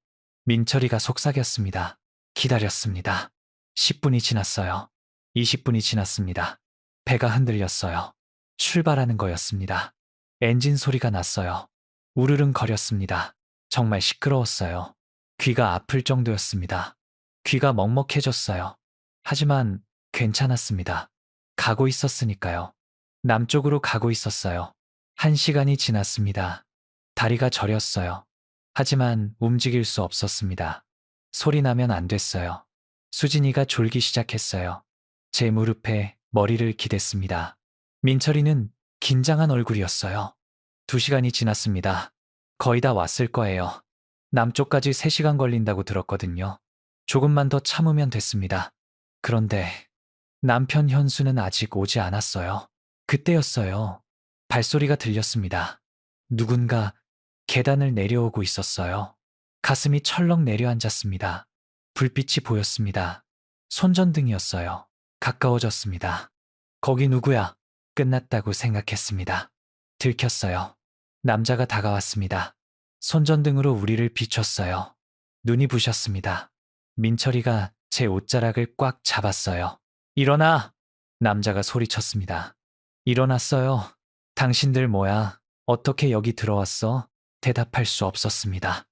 민철이가 속삭였습니다. 기다렸습니다. 10분이 지났어요. 20분이 지났습니다. 배가 흔들렸어요. 출발하는 거였습니다. 엔진 소리가 났어요. 우르릉 거렸습니다. 정말 시끄러웠어요. 귀가 아플 정도였습니다. 귀가 먹먹해졌어요. 하지만 괜찮았습니다. 가고 있었으니까요. 남쪽으로 가고 있었어요. 1시간이 지났습니다. 다리가 저렸어요. 하지만 움직일 수 없었습니다. 소리 나면 안 됐어요. 수진이가 졸기 시작했어요. 제 무릎에 머리를 기댔습니다. 민철이는 긴장한 얼굴이었어요. 2시간이 지났습니다. 거의 다 왔을 거예요. 남쪽까지 3시간 걸린다고 들었거든요. 조금만 더 참으면 됐습니다. 그런데 남편 현수는 아직 오지 않았어요. 그때였어요. 발소리가 들렸습니다. 누군가 계단을 내려오고 있었어요. 가슴이 철렁 내려앉았습니다. 불빛이 보였습니다. 손전등이었어요. 가까워졌습니다. 거기 누구야? 끝났다고 생각했습니다. 들켰어요. 남자가 다가왔습니다. 손전등으로 우리를 비췄어요. 눈이 부셨습니다. 민철이가 제 옷자락을 꽉 잡았어요. 일어나! 남자가 소리쳤습니다. 일어났어요. 당신들 뭐야? 어떻게 여기 들어왔어? 대답할 수 없었습니다.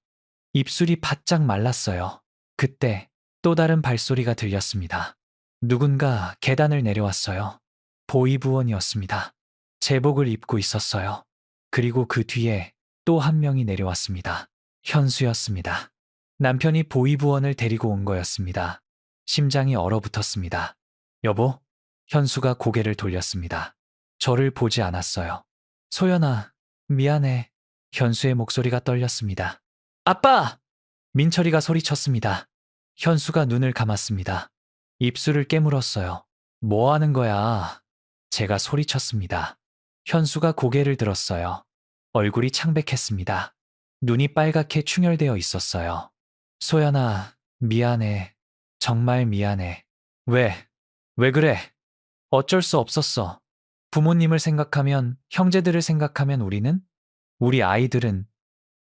입술이 바짝 말랐어요. 그때 또 다른 발소리가 들렸습니다. 누군가 계단을 내려왔어요. 보이부원이었습니다. 제복을 입고 있었어요. 그리고 그 뒤에 또 한 명이 내려왔습니다. 현수였습니다. 남편이 보이부원을 데리고 온 거였습니다. 심장이 얼어붙었습니다. 여보? 현수가 고개를 돌렸습니다. 저를 보지 않았어요. 소연아, 미안해. 현수의 목소리가 떨렸습니다. 아빠! 민철이가 소리쳤습니다. 현수가 눈을 감았습니다. 입술을 깨물었어요. 뭐 하는 거야? 제가 소리쳤습니다. 현수가 고개를 들었어요. 얼굴이 창백했습니다. 눈이 빨갛게 충혈되어 있었어요. 소연아, 미안해. 정말 미안해. 왜 그래? 어쩔 수 없었어. 부모님을 생각하면, 형제들을 생각하면 우리 아이들은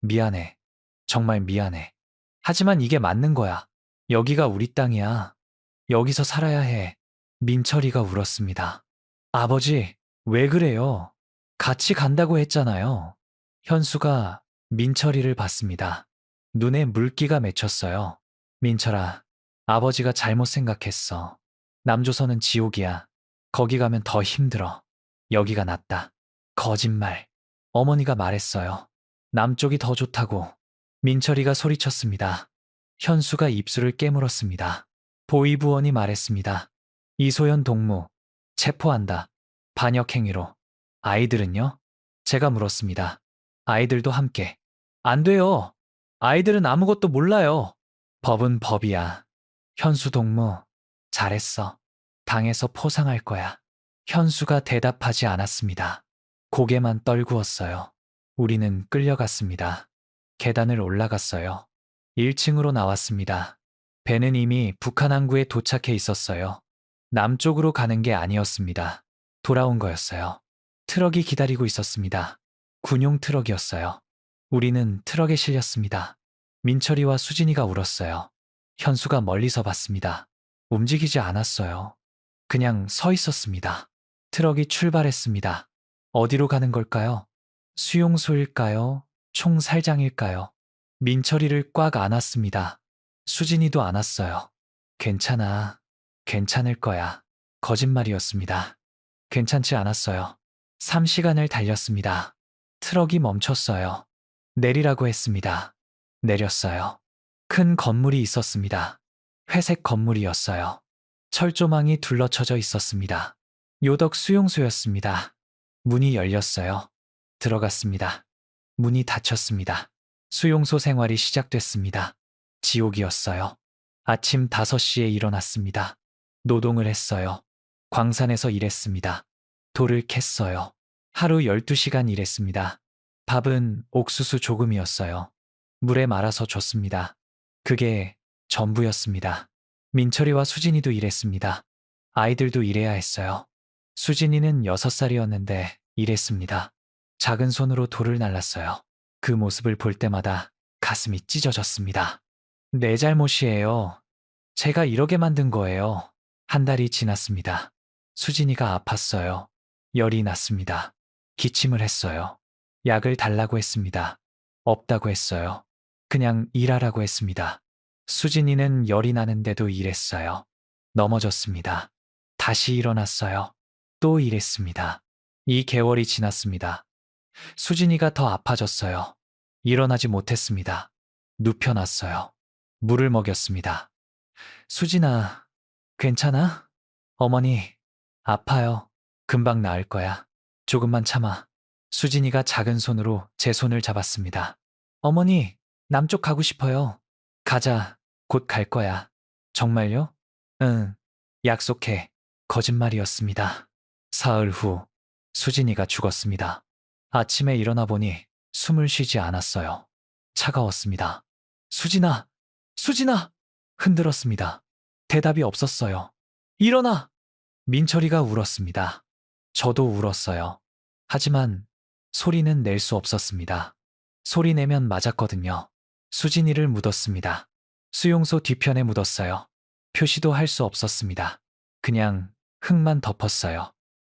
미안해. 정말 미안해. 하지만 이게 맞는 거야. 여기가 우리 땅이야. 여기서 살아야 해. 민철이가 울었습니다. 아버지, 왜 그래요? 같이 간다고 했잖아요. 현수가 민철이를 봤습니다. 눈에 물기가 맺혔어요. 민철아, 아버지가 잘못 생각했어. 남조선은 지옥이야. 거기 가면 더 힘들어. 여기가 낫다. 거짓말. 어머니가 말했어요. 남쪽이 더 좋다고. 민철이가 소리쳤습니다. 현수가 입술을 깨물었습니다. 보이부원이 말했습니다. 이소연 동무, 체포한다. 반역행위로. 아이들은요? 제가 물었습니다. 아이들도 함께. 안 돼요. 아이들은 아무것도 몰라요. 법은 법이야. 현수 동무, 잘했어. 당해서 포상할 거야. 현수가 대답하지 않았습니다. 고개만 떨구었어요. 우리는 끌려갔습니다. 계단을 올라갔어요. 1층으로 나왔습니다. 배는 이미 북한 항구에 도착해 있었어요. 남쪽으로 가는 게 아니었습니다. 돌아온 거였어요. 트럭이 기다리고 있었습니다. 군용 트럭이었어요. 우리는 트럭에 실렸습니다. 민철이와 수진이가 울었어요. 현수가 멀리서 봤습니다. 움직이지 않았어요. 그냥 서 있었습니다. 트럭이 출발했습니다. 어디로 가는 걸까요? 수용소일까요? 총살장일까요? 민철이를 꽉 안았습니다. 수진이도 안았어요. 괜찮아. 괜찮을 거야. 거짓말이었습니다. 괜찮지 않았어요. 3시간을 달렸습니다. 트럭이 멈췄어요. 내리라고 했습니다. 내렸어요. 큰 건물이 있었습니다. 회색 건물이었어요. 철조망이 둘러쳐져 있었습니다. 요덕 수용소였습니다. 문이 열렸어요. 들어갔습니다. 문이 닫혔습니다. 수용소 생활이 시작됐습니다. 지옥이었어요. 아침 5시에 일어났습니다. 노동을 했어요. 광산에서 일했습니다. 돌을 캤어요. 하루 12시간 일했습니다. 밥은 옥수수 조금이었어요. 물에 말아서 줬습니다. 그게 전부였습니다. 민철이와 수진이도 일했습니다. 아이들도 일해야 했어요. 수진이는 6살이었는데 일했습니다. 작은 손으로 돌을 날랐어요. 그 모습을 볼 때마다 가슴이 찢어졌습니다. 내 잘못이에요. 제가 이러게 만든 거예요. 한 달이 지났습니다. 수진이가 아팠어요. 열이 났습니다. 기침을 했어요. 약을 달라고 했습니다. 없다고 했어요. 그냥 일하라고 했습니다. 수진이는 열이 나는데도 일했어요. 넘어졌습니다. 다시 일어났어요. 또 일했습니다. 2개월이 지났습니다. 수진이가 더 아파졌어요. 일어나지 못했습니다. 눕혀놨어요. 물을 먹였습니다. 수진아, 괜찮아? 어머니, 아파요. 금방 나을 거야. 조금만 참아. 수진이가 작은 손으로 제 손을 잡았습니다. 어머니, 남쪽 가고 싶어요. 가자. 곧 갈 거야. 정말요? 응. 약속해. 거짓말이었습니다. 사흘 후, 수진이가 죽었습니다. 아침에 일어나 보니 숨을 쉬지 않았어요. 차가웠습니다. 수진아! 수진아! 흔들었습니다. 대답이 없었어요. 일어나! 민철이가 울었습니다. 저도 울었어요. 하지만 소리는 낼 수 없었습니다. 소리 내면 맞았거든요. 수진이를 묻었습니다. 수용소 뒤편에 묻었어요. 표시도 할 수 없었습니다. 그냥 흙만 덮었어요.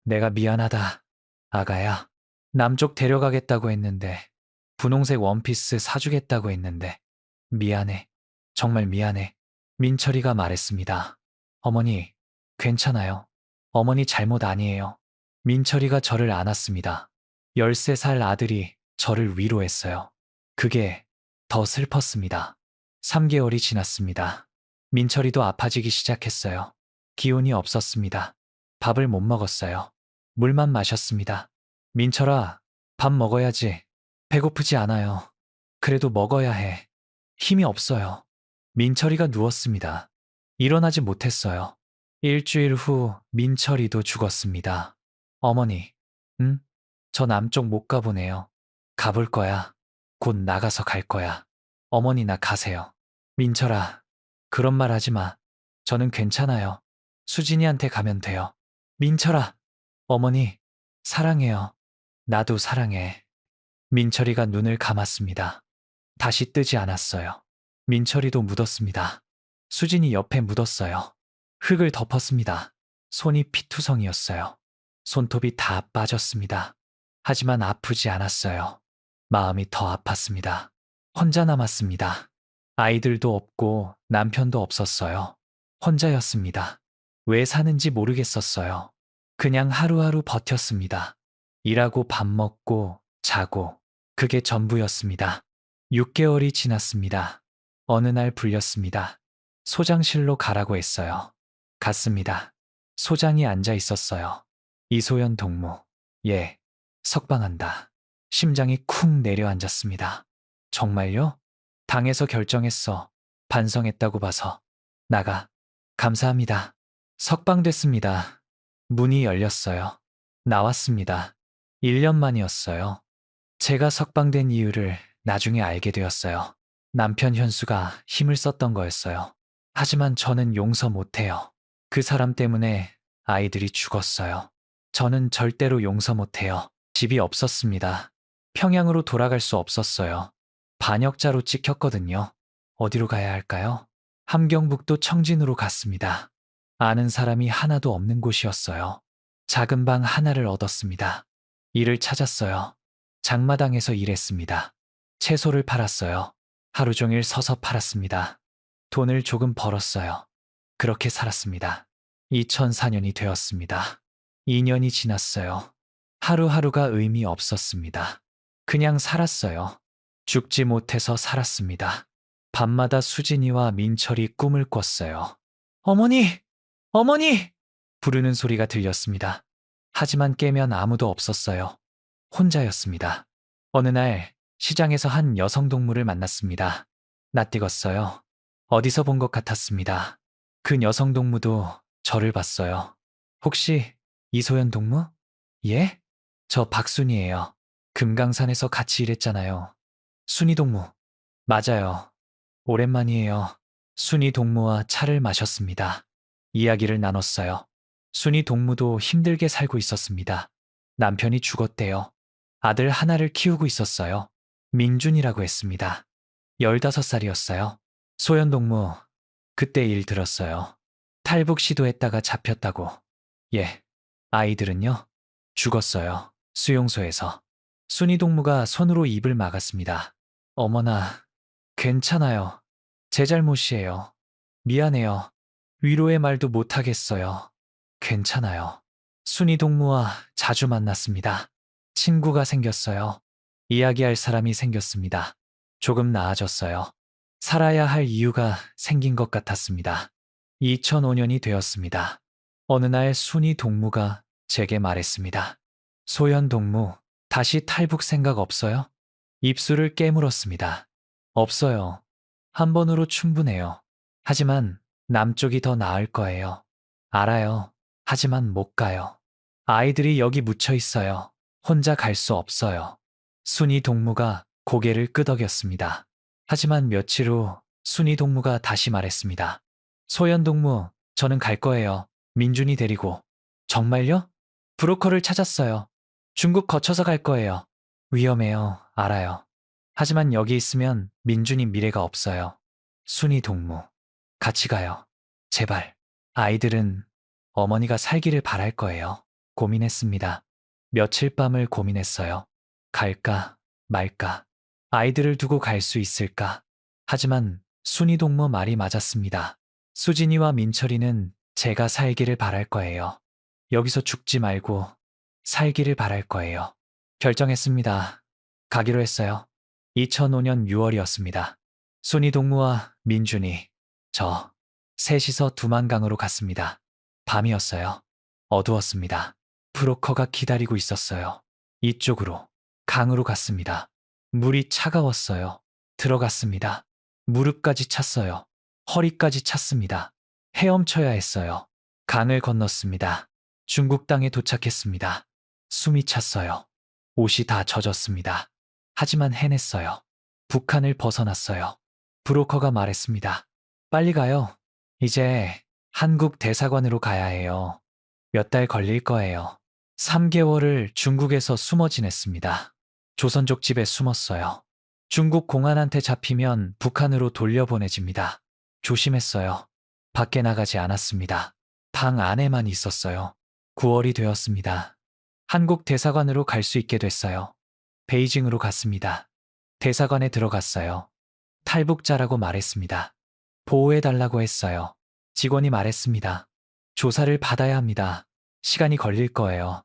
내가 미안하다. 아가야. 남쪽 데려가겠다고 했는데, 분홍색 원피스 사주겠다고 했는데, 미안해. 정말 미안해. 민철이가 말했습니다. 어머니, 괜찮아요. 어머니 잘못 아니에요. 민철이가 저를 안았습니다. 13살 아들이 저를 위로했어요. 그게 더 슬펐습니다. 3개월이 지났습니다. 민철이도 아파지기 시작했어요. 기운이 없었습니다. 밥을 못 먹었어요. 물만 마셨습니다. 민철아, 밥 먹어야지. 배고프지 않아요. 그래도 먹어야 해. 힘이 없어요. 민철이가 누웠습니다. 일어나지 못했어요. 일주일 후 민철이도 죽었습니다. 어머니, 응? 저 남쪽 못 가보네요. 가볼 거야. 곧 나가서 갈 거야. 어머니나 가세요. 민철아, 그런 말 하지 마. 저는 괜찮아요. 수진이한테 가면 돼요. 민철아, 어머니, 사랑해요. 나도 사랑해. 민철이가 눈을 감았습니다. 다시 뜨지 않았어요. 민철이도 묻었습니다. 수진이 옆에 묻었어요. 흙을 덮었습니다. 손이 피투성이었어요. 손톱이 다 빠졌습니다. 하지만 아프지 않았어요. 마음이 더 아팠습니다. 혼자 남았습니다. 아이들도 없고 남편도 없었어요. 혼자였습니다. 왜 사는지 모르겠었어요. 그냥 하루하루 버텼습니다. 일하고 밥 먹고 자고 그게 전부였습니다. 6개월이 지났습니다. 어느 날 불렸습니다. 소장실로 가라고 했어요. 갔습니다. 소장이 앉아 있었어요. 이소연 동무. 예, 석방한다. 심장이 쿵 내려앉았습니다. 정말요? 당에서 결정했어. 반성했다고 봐서. 나가. 감사합니다. 석방됐습니다. 문이 열렸어요. 나왔습니다. 1년 만이었어요. 제가 석방된 이유를 나중에 알게 되었어요. 남편 현수가 힘을 썼던 거였어요. 하지만 저는 용서 못해요. 그 사람 때문에 아이들이 죽었어요. 저는 절대로 용서 못해요. 집이 없었습니다. 평양으로 돌아갈 수 없었어요. 반역자로 찍혔거든요. 어디로 가야 할까요? 함경북도 청진으로 갔습니다. 아는 사람이 하나도 없는 곳이었어요. 작은 방 하나를 얻었습니다. 일을 찾았어요. 장마당에서 일했습니다. 채소를 팔았어요. 하루 종일 서서 팔았습니다. 돈을 조금 벌었어요. 그렇게 살았습니다. 2004년이 되었습니다. 2년이 지났어요. 하루하루가 의미 없었습니다. 그냥 살았어요. 죽지 못해서 살았습니다. 밤마다 수진이와 민철이 꿈을 꿨어요. 어머니! 어머니! 부르는 소리가 들렸습니다. 하지만 깨면 아무도 없었어요. 혼자였습니다. 어느 날 시장에서 한 여성 동물을 만났습니다. 낯익었어요. 어디서 본 것 같았습니다. 그 여성 동무도 저를 봤어요. 혹시 이소연 동무? 예? 저 박순이에요. 금강산에서 같이 일했잖아요. 순이 동무. 맞아요. 오랜만이에요. 순이 동무와 차를 마셨습니다. 이야기를 나눴어요. 순이 동무도 힘들게 살고 있었습니다. 남편이 죽었대요. 아들 하나를 키우고 있었어요. 민준이라고 했습니다. 15살이었어요. 소연 동무, 그때 일 들었어요. 탈북 시도했다가 잡혔다고. 예. 아이들은요? 죽었어요. 수용소에서. 순이 동무가 손으로 입을 막았습니다. 어머나, 괜찮아요. 제 잘못이에요. 미안해요. 위로의 말도 못하겠어요. 괜찮아요. 순이 동무와 자주 만났습니다. 친구가 생겼어요. 이야기할 사람이 생겼습니다. 조금 나아졌어요. 살아야 할 이유가 생긴 것 같았습니다. 2005년이 되었습니다. 어느 날 순이 동무가 제게 말했습니다. 소연 동무, 다시 탈북 생각 없어요? 입술을 깨물었습니다. 없어요. 한 번으로 충분해요. 하지만 남쪽이 더 나을 거예요. 알아요. 하지만 못 가요. 아이들이 여기 묻혀 있어요. 혼자 갈 수 없어요. 순이 동무가 고개를 끄덕였습니다. 하지만 며칠 후 순이 동무가 다시 말했습니다. 소연 동무, 저는 갈 거예요. 민준이 데리고. 정말요? 브로커를 찾았어요. 중국 거쳐서 갈 거예요. 위험해요. 알아요. 하지만 여기 있으면 민준이 미래가 없어요. 순이 동무. 같이 가요. 제발. 아이들은 어머니가 살기를 바랄 거예요. 고민했습니다. 며칠 밤을 고민했어요. 갈까, 말까. 아이들을 두고 갈 수 있을까. 하지만 순이 동무 말이 맞았습니다. 수진이와 민철이는 제가 살기를 바랄 거예요. 여기서 죽지 말고 살기를 바랄 거예요. 결정했습니다. 가기로 했어요. 2005년 6월이었습니다. 순이 동무와 민준이, 저, 셋이서 두만강으로 갔습니다. 밤이었어요. 어두웠습니다. 브로커가 기다리고 있었어요. 이쪽으로, 강으로 갔습니다. 물이 차가웠어요. 들어갔습니다. 무릎까지 찼어요. 허리까지 찼습니다. 헤엄쳐야 했어요. 강을 건넜습니다. 중국 땅에 도착했습니다. 숨이 찼어요. 옷이 다 젖었습니다. 하지만 해냈어요. 북한을 벗어났어요. 브로커가 말했습니다. 빨리 가요. 이제 한국 대사관으로 가야 해요. 몇 달 걸릴 거예요. 3개월을 중국에서 숨어 지냈습니다. 조선족 집에 숨었어요. 중국 공안한테 잡히면 북한으로 돌려보내집니다. 조심했어요. 밖에 나가지 않았습니다. 방 안에만 있었어요. 9월이 되었습니다. 한국 대사관으로 갈 수 있게 됐어요. 베이징으로 갔습니다. 대사관에 들어갔어요. 탈북자라고 말했습니다. 보호해달라고 했어요. 직원이 말했습니다. 조사를 받아야 합니다. 시간이 걸릴 거예요.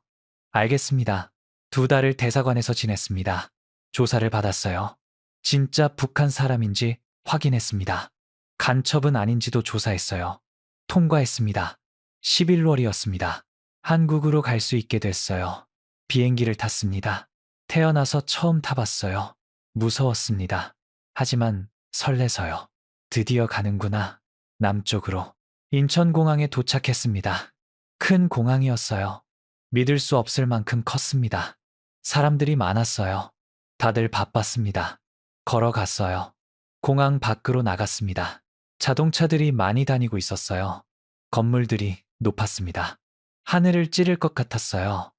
알겠습니다. 2달을 대사관에서 지냈습니다. 조사를 받았어요. 진짜 북한 사람인지 확인했습니다. 간첩은 아닌지도 조사했어요. 통과했습니다. 11월이었습니다. 한국으로 갈 수 있게 됐어요. 비행기를 탔습니다. 태어나서 처음 타봤어요. 무서웠습니다. 하지만 설레서요. 드디어 가는구나. 남쪽으로. 인천공항에 도착했습니다. 큰 공항이었어요. 믿을 수 없을 만큼 컸습니다. 사람들이 많았어요. 다들 바빴습니다. 걸어갔어요. 공항 밖으로 나갔습니다. 자동차들이 많이 다니고 있었어요. 건물들이 높았습니다. 하늘을 찌를 것 같았어요.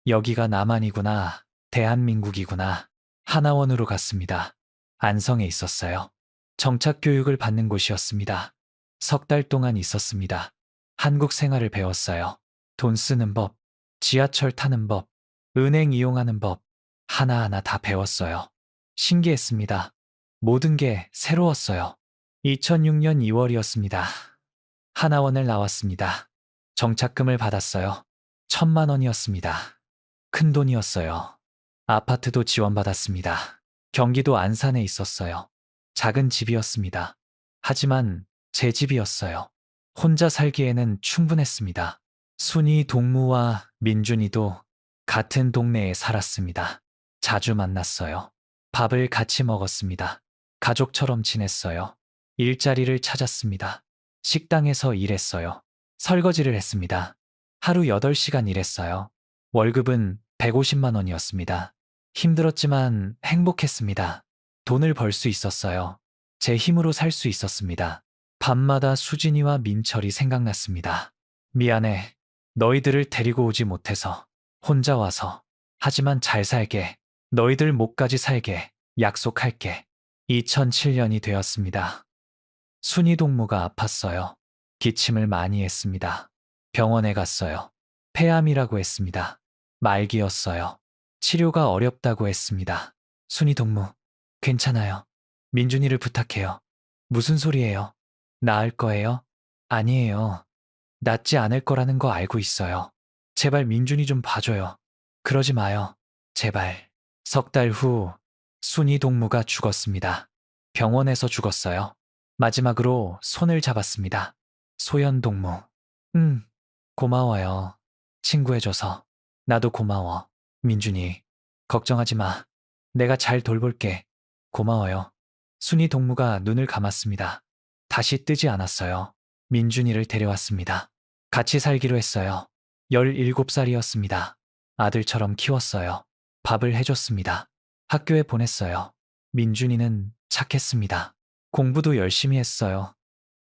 여기가 남한이구나. 대한민국이구나. 하나원으로 갔습니다. 안성에 있었어요. 정착 교육을 받는 곳이었습니다. 석 달 동안 있었습니다. 한국 생활을 배웠어요. 돈 쓰는 법, 지하철 타는 법, 은행 이용하는 법, 하나하나 다 배웠어요. 신기했습니다. 모든 게 새로웠어요. 2006년 2월이었습니다. 하나원을 나왔습니다. 정착금을 받았어요. 1,000만 원이었습니다. 큰 돈이었어요. 아파트도 지원받았습니다. 경기도 안산에 있었어요. 작은 집이었습니다. 하지만 제 집이었어요. 혼자 살기에는 충분했습니다. 순이 동무와 민준이도 같은 동네에 살았습니다. 자주 만났어요. 밥을 같이 먹었습니다. 가족처럼 지냈어요. 일자리를 찾았습니다. 식당에서 일했어요. 설거지를 했습니다. 하루 8시간 일했어요. 월급은 150만 원이었습니다. 힘들었지만 행복했습니다. 돈을 벌 수 있었어요. 제 힘으로 살 수 있었습니다. 밤마다 수진이와 민철이 생각났습니다. 미안해. 너희들을 데리고 오지 못해서. 혼자 와서. 하지만 잘 살게. 너희들 목까지 살게. 약속할게. 2007년이 되었습니다. 순이 동무가 아팠어요. 기침을 많이 했습니다. 병원에 갔어요. 폐암이라고 했습니다. 말기였어요. 치료가 어렵다고 했습니다. 순이 동무, 괜찮아요. 민준이를 부탁해요. 무슨 소리예요? 나을 거예요? 아니에요. 낫지 않을 거라는 거 알고 있어요. 제발 민준이 좀 봐줘요. 그러지 마요. 제발. 석 달 후, 순이 동무가 죽었습니다. 병원에서 죽었어요. 마지막으로 손을 잡았습니다. 소연 동무. 고마워요. 친구해줘서. 나도 고마워. 민준이. 걱정하지 마. 내가 잘 돌볼게. 고마워요. 순이 동무가 눈을 감았습니다. 다시 뜨지 않았어요. 민준이를 데려왔습니다. 같이 살기로 했어요. 17살이었습니다. 아들처럼 키웠어요. 밥을 해줬습니다. 학교에 보냈어요. 민준이는 착했습니다. 공부도 열심히 했어요.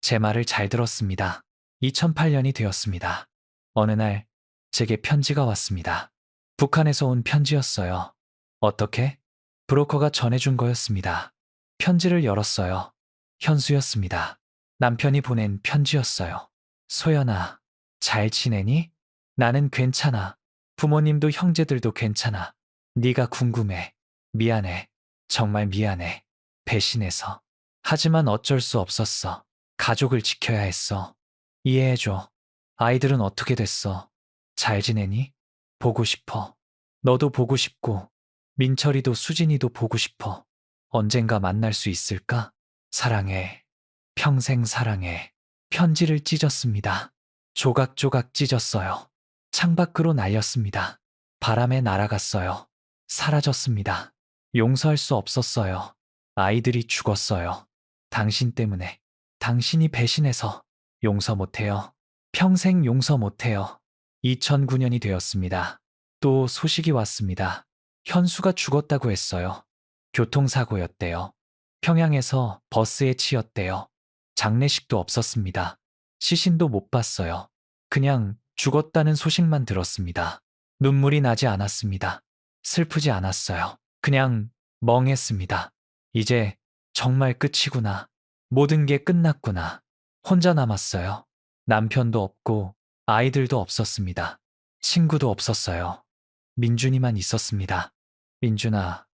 제 말을 잘 들었습니다. 2008년이 되었습니다. 어느 날 제게 편지가 왔습니다. 북한에서 온 편지였어요. 어떻게? 브로커가 전해준 거였습니다. 편지를 열었어요. 현수였습니다. 남편이 보낸 편지였어요. 소연아, 잘 지내니? 나는 괜찮아. 부모님도 형제들도 괜찮아. 네가 궁금해. 미안해. 정말 미안해. 배신해서. 하지만 어쩔 수 없었어. 가족을 지켜야 했어. 이해해줘. 아이들은 어떻게 됐어? 잘 지내니? 보고 싶어. 너도 보고 싶고, 민철이도 수진이도 보고 싶어. 언젠가 만날 수 있을까? 사랑해. 평생 사랑해. 편지를 찢었습니다. 조각조각 찢었어요. 창밖으로 날렸습니다. 바람에 날아갔어요. 사라졌습니다. 용서할 수 없었어요. 아이들이 죽었어요. 당신 때문에. 당신이 배신해서 용서 못해요. 평생 용서 못해요. 2009년이 되었습니다. 또 소식이 왔습니다. 현수가 죽었다고 했어요. 교통사고였대요. 평양에서 버스에 치였대요. 장례식도 없었습니다. 시신도 못 봤어요. 그냥 죽었다는 소식만 들었습니다. 눈물이 나지 않았습니다. 슬프지 않았어요. 그냥 멍했습니다. 이제 정말 끝이구나. 모든 게 끝났구나. 혼자 남았어요. 남편도 없고 아이들도 없었습니다. 친구도 없었어요. 민준이만 있었습니다. 민준아,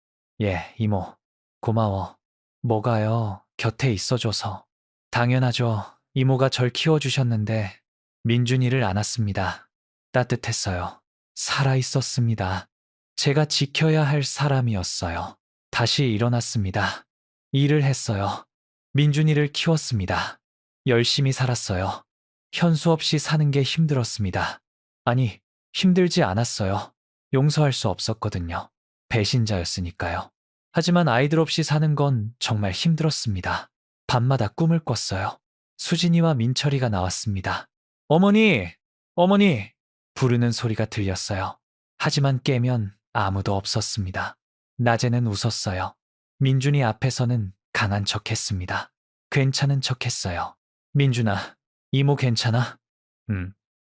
예, 이모. 고마워. 뭐가요? 곁에 있어줘서. 당연하죠. 이모가 절 키워주셨는데 민준이를 안았습니다. 따뜻했어요. 살아있었습니다. 제가 지켜야 할 사람이었어요. 다시 일어났습니다. 일을 했어요. 민준이를 키웠습니다. 열심히 살았어요. 현수 없이 사는 게 힘들었습니다. 아니, 힘들지 않았어요. 용서할 수 없었거든요. 배신자였으니까요. 하지만 아이들 없이 사는 건 정말 힘들었습니다. 밤마다 꿈을 꿨어요. 수진이와 민철이가 나왔습니다. 어머니! 어머니! 부르는 소리가 들렸어요. 하지만 깨면 아무도 없었습니다. 낮에는 웃었어요. 민준이 앞에서는 강한 척 했습니다. 괜찮은 척 했어요. 민준아, 이모 괜찮아?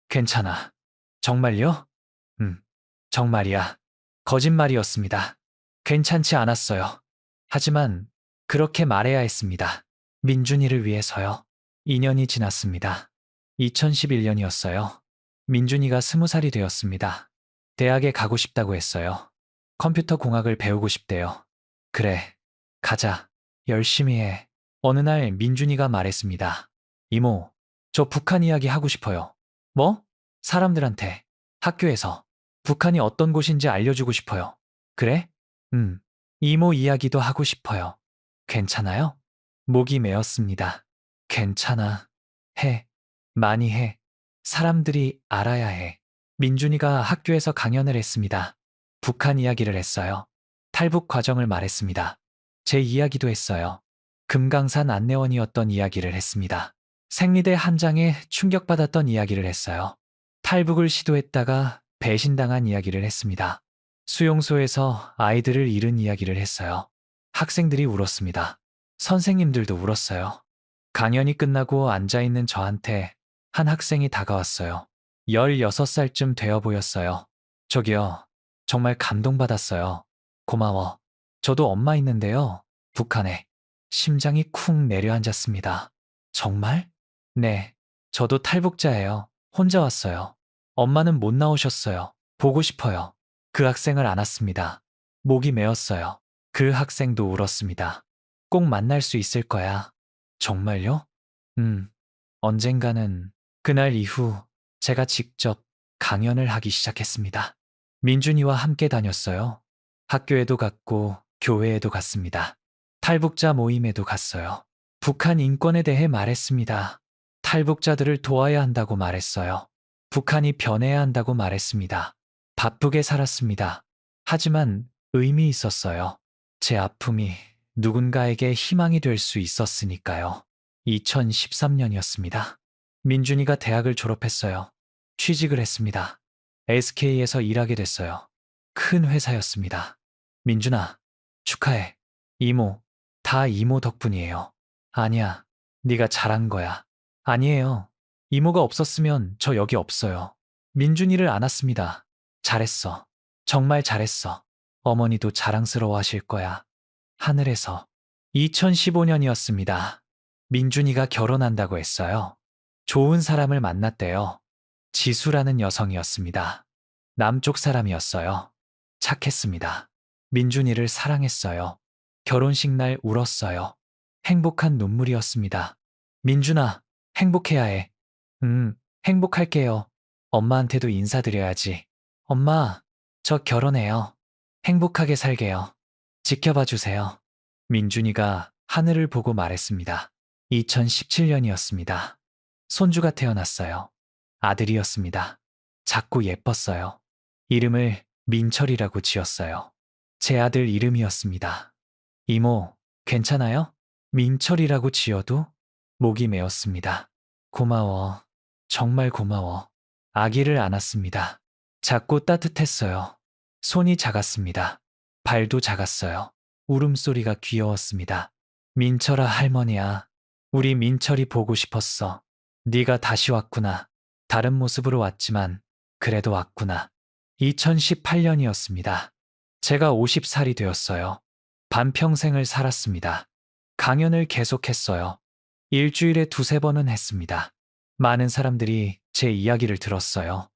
괜찮아. 정말요? 정말이야. 거짓말이었습니다. 괜찮지 않았어요. 하지만 그렇게 말해야 했습니다. 민준이를 위해서요. 2년이 지났습니다. 2011년이었어요. 민준이가 20살이 되었습니다. 대학에 가고 싶다고 했어요. 컴퓨터 공학을 배우고 싶대요. 그래, 가자. 열심히 해. 어느 날 민준이가 말했습니다. 이모, 저 북한 이야기 하고 싶어요. 뭐? 사람들한테, 학교에서 북한이 어떤 곳인지 알려주고 싶어요. 그래? 이모 이야기도 하고 싶어요. 괜찮아요? 목이 메었습니다. 괜찮아. 해. 많이 해. 사람들이 알아야 해. 민준이가 학교에서 강연을 했습니다. 북한 이야기를 했어요. 탈북 과정을 말했습니다. 제 이야기도 했어요. 금강산 안내원이었던 이야기를 했습니다. 생리대 한 장에 충격받았던 이야기를 했어요. 탈북을 시도했다가 배신당한 이야기를 했습니다. 수용소에서 아이들을 잃은 이야기를 했어요. 학생들이 울었습니다. 선생님들도 울었어요. 강연이 끝나고 앉아있는 저한테 한 학생이 다가왔어요. 16살쯤 되어 보였어요. 저기요, 정말 감동받았어요. 고마워. 저도 엄마 있는데요. 북한에. 심장이 쿵 내려앉았습니다. 정말? 네. 저도 탈북자예요. 혼자 왔어요. 엄마는 못 나오셨어요. 보고 싶어요. 그 학생을 안았습니다. 목이 메었어요. 그 학생도 울었습니다. 꼭 만날 수 있을 거야. 정말요? 언젠가는. 그날 이후 제가 직접 강연을 하기 시작했습니다. 민준이와 함께 다녔어요. 학교에도 갔고 교회에도 갔습니다. 탈북자 모임에도 갔어요. 북한 인권에 대해 말했습니다. 탈북자들을 도와야 한다고 말했어요. 북한이 변해야 한다고 말했습니다. 바쁘게 살았습니다. 하지만 의미 있었어요. 제 아픔이 누군가에게 희망이 될 수 있었으니까요. 2013년이었습니다. 민준이가 대학을 졸업했어요. 취직을 했습니다. SK에서 일하게 됐어요. 큰 회사였습니다. 민준아, 축하해. 이모, 다 이모 덕분이에요. 아니야, 네가 잘한 거야. 아니에요. 이모가 없었으면 저 여기 없어요. 민준이를 안았습니다. 잘했어. 정말 잘했어. 어머니도 자랑스러워 하실 거야. 하늘에서. 2015년이었습니다. 민준이가 결혼한다고 했어요. 좋은 사람을 만났대요. 지수라는 여성이었습니다. 남쪽 사람이었어요. 착했습니다. 민준이를 사랑했어요. 결혼식 날 울었어요. 행복한 눈물이었습니다. 민준아, 행복해야 해. 행복할게요. 엄마한테도 인사드려야지. 엄마, 저 결혼해요. 행복하게 살게요. 지켜봐 주세요. 민준이가 하늘을 보고 말했습니다. 2017년이었습니다. 손주가 태어났어요. 아들이었습니다. 작고 예뻤어요. 이름을 민철이라고 지었어요. 제 아들 이름이었습니다. 이모, 괜찮아요? 민철이라고 지어도? 목이 메었습니다. 고마워. 정말 고마워. 아기를 안았습니다. 작고 따뜻했어요. 손이 작았습니다. 발도 작았어요. 울음소리가 귀여웠습니다. 민철아 할머니야. 우리 민철이 보고 싶었어. 네가 다시 왔구나. 다른 모습으로 왔지만 그래도 왔구나. 2018년이었습니다. 제가 50살이 되었어요. 반평생을 살았습니다. 강연을 계속했어요. 일주일에 두세 번은 했습니다. 많은 사람들이 제 이야기를 들었어요.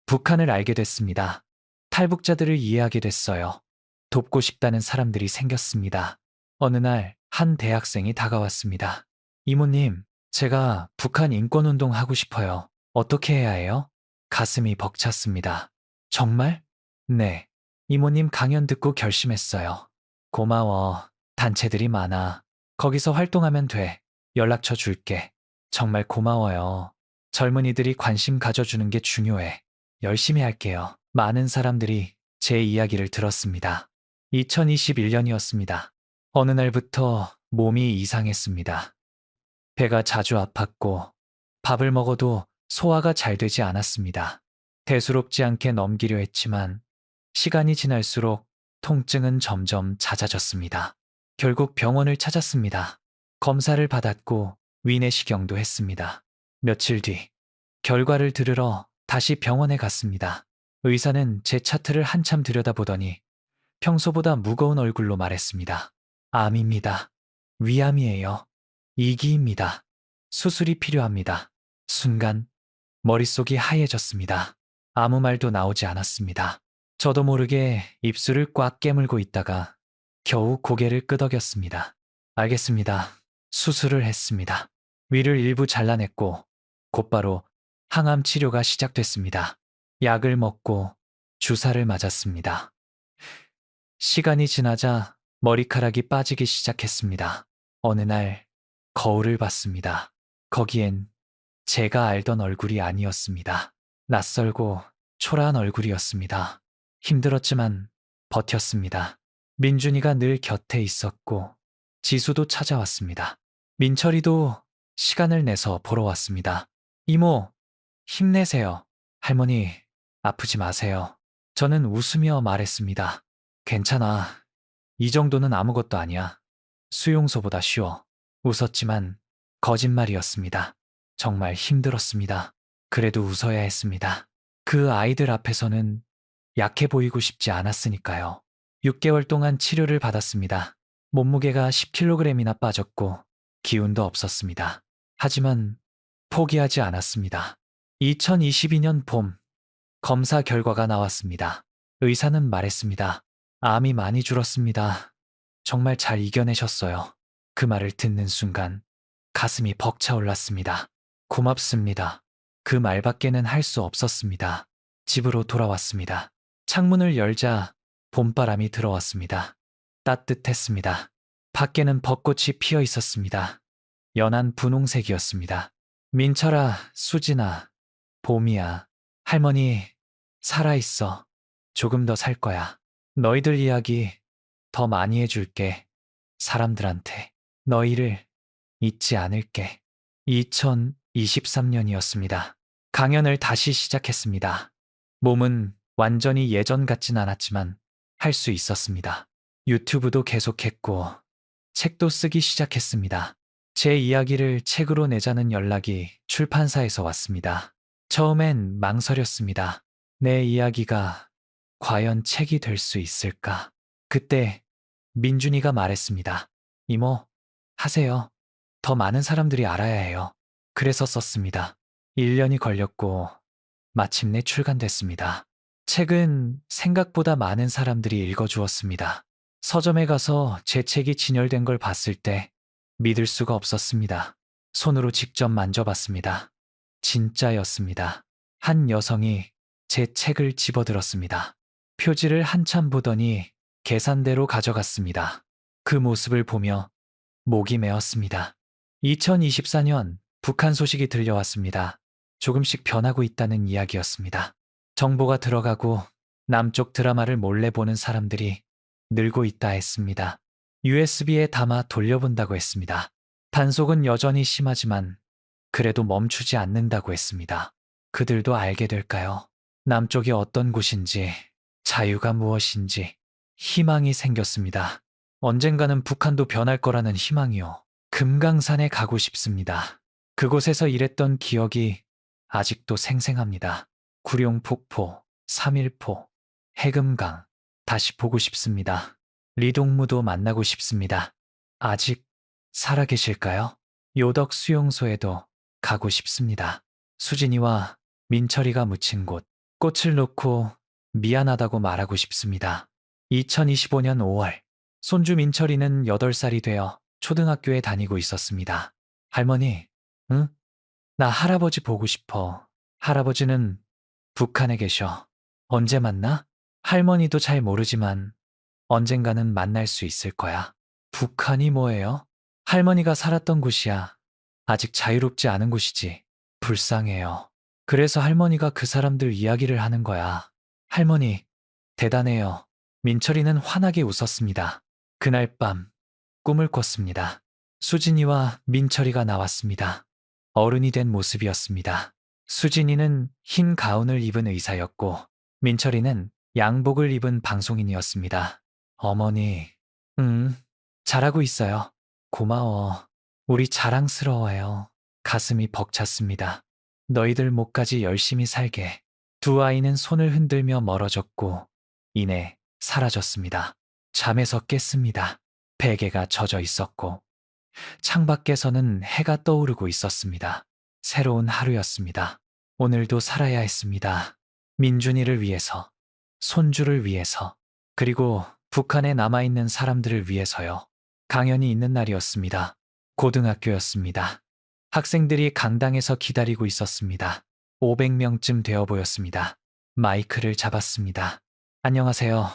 북한을 알게 됐습니다. 탈북자들을 이해하게 됐어요. 돕고 싶다는 사람들이 생겼습니다. 어느 날 한 대학생이 다가왔습니다. 이모님, 제가 북한 인권운동 하고 싶어요. 어떻게 해야 해요? 가슴이 벅찼습니다. 정말? 네. 이모님 강연 듣고 결심했어요. 고마워. 단체들이 많아. 거기서 활동하면 돼. 연락처 줄게. 정말 고마워요. 젊은이들이 관심 가져주는 게 중요해. 열심히 할게요. 많은 사람들이 제 이야기를 들었습니다. 2021년이었습니다. 어느 날부터 몸이 이상했습니다. 배가 자주 아팠고 밥을 먹어도 소화가 잘 되지 않았습니다. 대수롭지 않게 넘기려 했지만 시간이 지날수록 통증은 점점 잦아졌습니다. 결국 병원을 찾았습니다. 검사를 받았고 위내시경도 했습니다. 며칠 뒤 결과를 들으러 다시 병원에 갔습니다. 의사는 제 차트를 한참 들여다보더니 평소보다 무거운 얼굴로 말했습니다. 암입니다. 위암이에요. 이기입니다. 수술이 필요합니다. 순간 머릿속이 하얘졌습니다. 아무 말도 나오지 않았습니다. 저도 모르게 입술을 꽉 깨물고 있다가 겨우 고개를 끄덕였습니다. 알겠습니다. 수술을 했습니다. 위를 일부 잘라냈고 곧바로 항암 치료가 시작됐습니다. 약을 먹고 주사를 맞았습니다. 시간이 지나자 머리카락이 빠지기 시작했습니다. 어느 날 거울을 봤습니다. 거기엔 제가 알던 얼굴이 아니었습니다. 낯설고 초라한 얼굴이었습니다. 힘들었지만 버텼습니다. 민준이가 늘 곁에 있었고 지수도 찾아왔습니다. 민철이도 시간을 내서 보러 왔습니다. 이모, 힘내세요. 할머니, 아프지 마세요. 저는 웃으며 말했습니다. 괜찮아. 이 정도는 아무것도 아니야. 수용소보다 쉬워. 웃었지만 거짓말이었습니다. 정말 힘들었습니다. 그래도 웃어야 했습니다. 그 아이들 앞에서는 약해 보이고 싶지 않았으니까요. 6개월 동안 치료를 받았습니다. 몸무게가 10kg이나 빠졌고 기운도 없었습니다. 하지만 포기하지 않았습니다. 2022년 봄 검사 결과가 나왔습니다. 의사는 말했습니다. 암이 많이 줄었습니다. 정말 잘 이겨내셨어요. 그 말을 듣는 순간 가슴이 벅차올랐습니다. 고맙습니다. 그 말밖에는 할 수 없었습니다. 집으로 돌아왔습니다. 창문을 열자 봄바람이 들어왔습니다. 따뜻했습니다. 밖에는 벚꽃이 피어 있었습니다. 연한 분홍색이었습니다. 민철아, 수진아, 봄이야. 할머니, 살아있어. 조금 더 살 거야. 너희들 이야기 더 많이 해줄게. 사람들한테 너희를 잊지 않을게. 2023년이었습니다. 강연을 다시 시작했습니다. 몸은 완전히 예전 같진 않았지만 할 수 있었습니다. 유튜브도 계속했고 책도 쓰기 시작했습니다. 제 이야기를 책으로 내자는 연락이 출판사에서 왔습니다. 처음엔 망설였습니다. 내 이야기가 과연 책이 될 수 있을까? 그때 민준이가 말했습니다. 이모, 하세요. 더 많은 사람들이 알아야 해요. 그래서 썼습니다. 1년이 걸렸고 마침내 출간됐습니다. 책은 생각보다 많은 사람들이 읽어주었습니다. 서점에 가서 제 책이 진열된 걸 봤을 때 믿을 수가 없었습니다. 손으로 직접 만져봤습니다. 진짜였습니다. 한 여성이 제 책을 집어들었습니다. 표지를 한참 보더니 계산대로 가져갔습니다. 그 모습을 보며 목이 메었습니다. 2024년 북한 소식이 들려왔습니다. 조금씩 변하고 있다는 이야기였습니다. 정보가 들어가고 남쪽 드라마를 몰래 보는 사람들이 늘고 있다 했습니다. USB에 담아 돌려본다고 했습니다. 단속은 여전히 심하지만 그래도 멈추지 않는다고 했습니다. 그들도 알게 될까요? 남쪽이 어떤 곳인지, 자유가 무엇인지, 희망이 생겼습니다. 언젠가는 북한도 변할 거라는 희망이요. 금강산에 가고 싶습니다. 그곳에서 일했던 기억이 아직도 생생합니다. 구룡폭포, 3.1포, 해금강, 다시 보고 싶습니다. 리동무도 만나고 싶습니다. 아직 살아계실까요? 요덕 수용소에도 가고 싶습니다. 수진이와 민철이가 묻힌 곳, 꽃을 놓고 미안하다고 말하고 싶습니다. 2025년 5월, 손주 민철이는 8살이 되어 초등학교에 다니고 있었습니다. 할머니, 응? 나 할아버지 보고 싶어. 할아버지는 북한에 계셔. 언제 만나? 할머니도 잘 모르지만 언젠가는 만날 수 있을 거야. 북한이 뭐예요? 할머니가 살았던 곳이야. 아직 자유롭지 않은 곳이지. 불쌍해요. 그래서 할머니가 그 사람들 이야기를 하는 거야. 할머니, 대단해요. 민철이는 환하게 웃었습니다. 그날 밤 꿈을 꿨습니다. 수진이와 민철이가 나왔습니다. 어른이 된 모습이었습니다. 수진이는 흰 가운을 입은 의사였고 민철이는 양복을 입은 방송인이었습니다. 어머니, 잘하고 있어요. 고마워. 우리 자랑스러워요. 가슴이 벅찼습니다. 너희들 목까지 열심히 살게. 두 아이는 손을 흔들며 멀어졌고 이내 사라졌습니다. 잠에서 깼습니다. 베개가 젖어 있었고 창밖에서는 해가 떠오르고 있었습니다. 새로운 하루였습니다. 오늘도 살아야 했습니다. 민준이를 위해서, 손주를 위해서, 그리고 북한에 남아있는 사람들을 위해서요. 강연이 있는 날이었습니다. 고등학교였습니다. 학생들이 강당에서 기다리고 있었습니다. 500명쯤 되어 보였습니다. 마이크를 잡았습니다. 안녕하세요.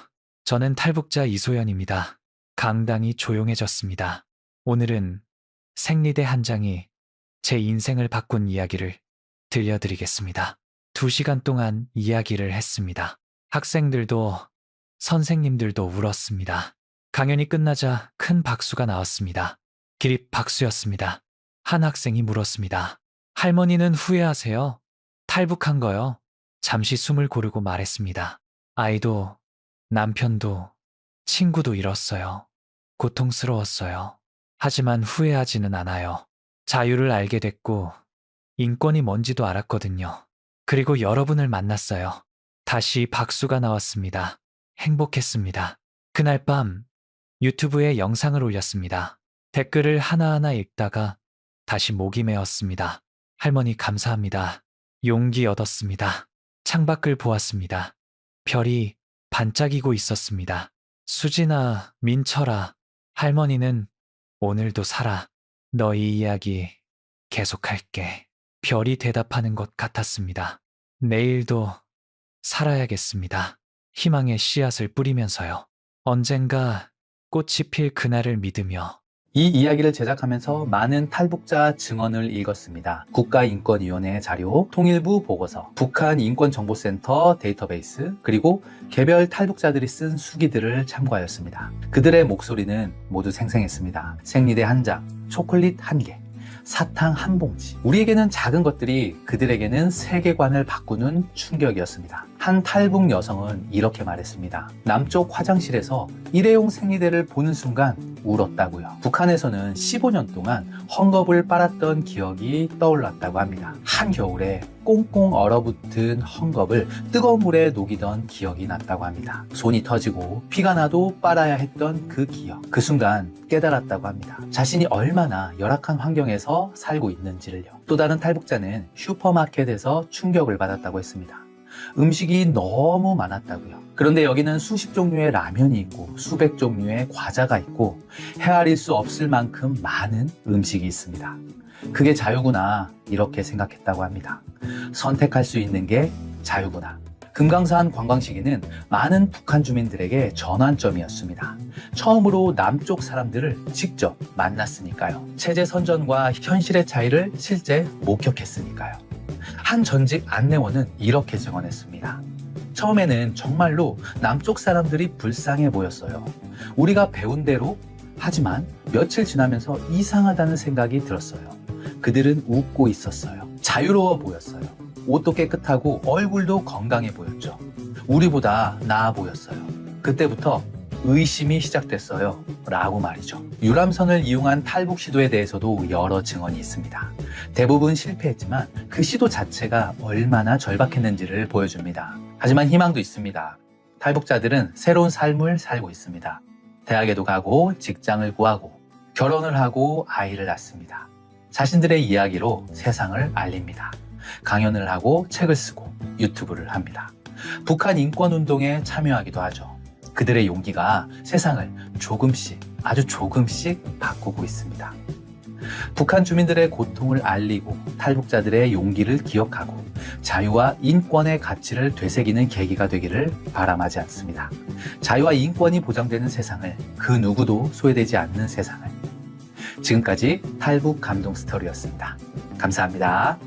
저는 탈북자 이소연입니다. 강당이 조용해졌습니다. 오늘은 생리대 한 장이 제 인생을 바꾼 이야기를 들려드리겠습니다. 2시간 동안 이야기를 했습니다. 학생들도 선생님들도 울었습니다. 강연이 끝나자 큰 박수가 나왔습니다. 기립 박수였습니다. 한 학생이 물었습니다. 할머니는 후회하세요? 탈북한 거요? 잠시 숨을 고르고 말했습니다. 아이도 남편도 친구도 잃었어요. 고통스러웠어요. 하지만 후회하지는 않아요. 자유를 알게 됐고 인권이 뭔지도 알았거든요. 그리고 여러분을 만났어요. 다시 박수가 나왔습니다. 행복했습니다. 그날 밤 유튜브에 영상을 올렸습니다. 댓글을 하나하나 읽다가 다시 목이 메었습니다. 할머니 감사합니다. 용기 얻었습니다. 창밖을 보았습니다. 별이 반짝이고 있었습니다. 수진아, 민철아, 할머니는 오늘도 살아. 너희 이야기 계속할게. 별이 대답하는 것 같았습니다. 내일도 살아야겠습니다. 희망의 씨앗을 뿌리면서요. 언젠가 꽃이 필 그날을 믿으며. 이 이야기를 제작하면서 많은 탈북자 증언을 읽었습니다. 국가인권위원회 자료, 통일부 보고서, 북한인권정보센터 데이터베이스, 그리고 개별 탈북자들이 쓴 수기들을 참고하였습니다. 그들의 목소리는 모두 생생했습니다. 생리대 한 장, 초콜릿 한 개, 사탕 한 봉지. 우리에게는 작은 것들이 그들에게는 세계관을 바꾸는 충격이었습니다. 한 탈북 여성은 이렇게 말했습니다. 남쪽 화장실에서 일회용 생리대를 보는 순간 울었다고요. 북한에서는 15년 동안 헝겊을 빨았던 기억이 떠올랐다고 합니다. 한겨울에 꽁꽁 얼어붙은 헝겊을 뜨거운 물에 녹이던 기억이 났다고 합니다. 손이 터지고 피가 나도 빨아야 했던 그 기억. 그 순간 깨달았다고 합니다. 자신이 얼마나 열악한 환경에서 살고 있는지를요. 또 다른 탈북자는 슈퍼마켓에서 충격을 받았다고 했습니다. 음식이 너무 많았다고요. 그런데 여기는 수십 종류의 라면이 있고 수백 종류의 과자가 있고 헤아릴 수 없을 만큼 많은 음식이 있습니다. 그게 자유구나 이렇게 생각했다고 합니다. 선택할 수 있는 게 자유구나. 금강산 관광시기는 많은 북한 주민들에게 전환점이었습니다. 처음으로 남쪽 사람들을 직접 만났으니까요. 체제 선전과 현실의 차이를 실제 목격했으니까요. 한 전직 안내원은 이렇게 증언했습니다. 처음에는 정말로 남쪽 사람들이 불쌍해 보였어요. 우리가 배운 대로 하지만 며칠 지나면서 이상하다는 생각이 들었어요. 그들은 웃고 있었어요. 자유로워 보였어요. 옷도 깨끗하고 얼굴도 건강해 보였죠. 우리보다 나아 보였어요. 그때부터 의심이 시작됐어요. 라고 말이죠. 유람선을 이용한 탈북 시도에 대해서도 여러 증언이 있습니다. 대부분 실패했지만 그 시도 자체가 얼마나 절박했는지를 보여줍니다. 하지만 희망도 있습니다. 탈북자들은 새로운 삶을 살고 있습니다. 대학에도 가고 직장을 구하고 결혼을 하고 아이를 낳습니다. 자신들의 이야기로 세상을 알립니다. 강연을 하고 책을 쓰고 유튜브를 합니다. 북한 인권운동에 참여하기도 하죠. 그들의 용기가 세상을 조금씩, 아주 조금씩 바꾸고 있습니다. 북한 주민들의 고통을 알리고 탈북자들의 용기를 기억하고 자유와 인권의 가치를 되새기는 계기가 되기를 바람하지 않습니다. 자유와 인권이 보장되는 세상을, 그 누구도 소외되지 않는 세상을. 지금까지 탈북 감동 스토리였습니다. 감사합니다.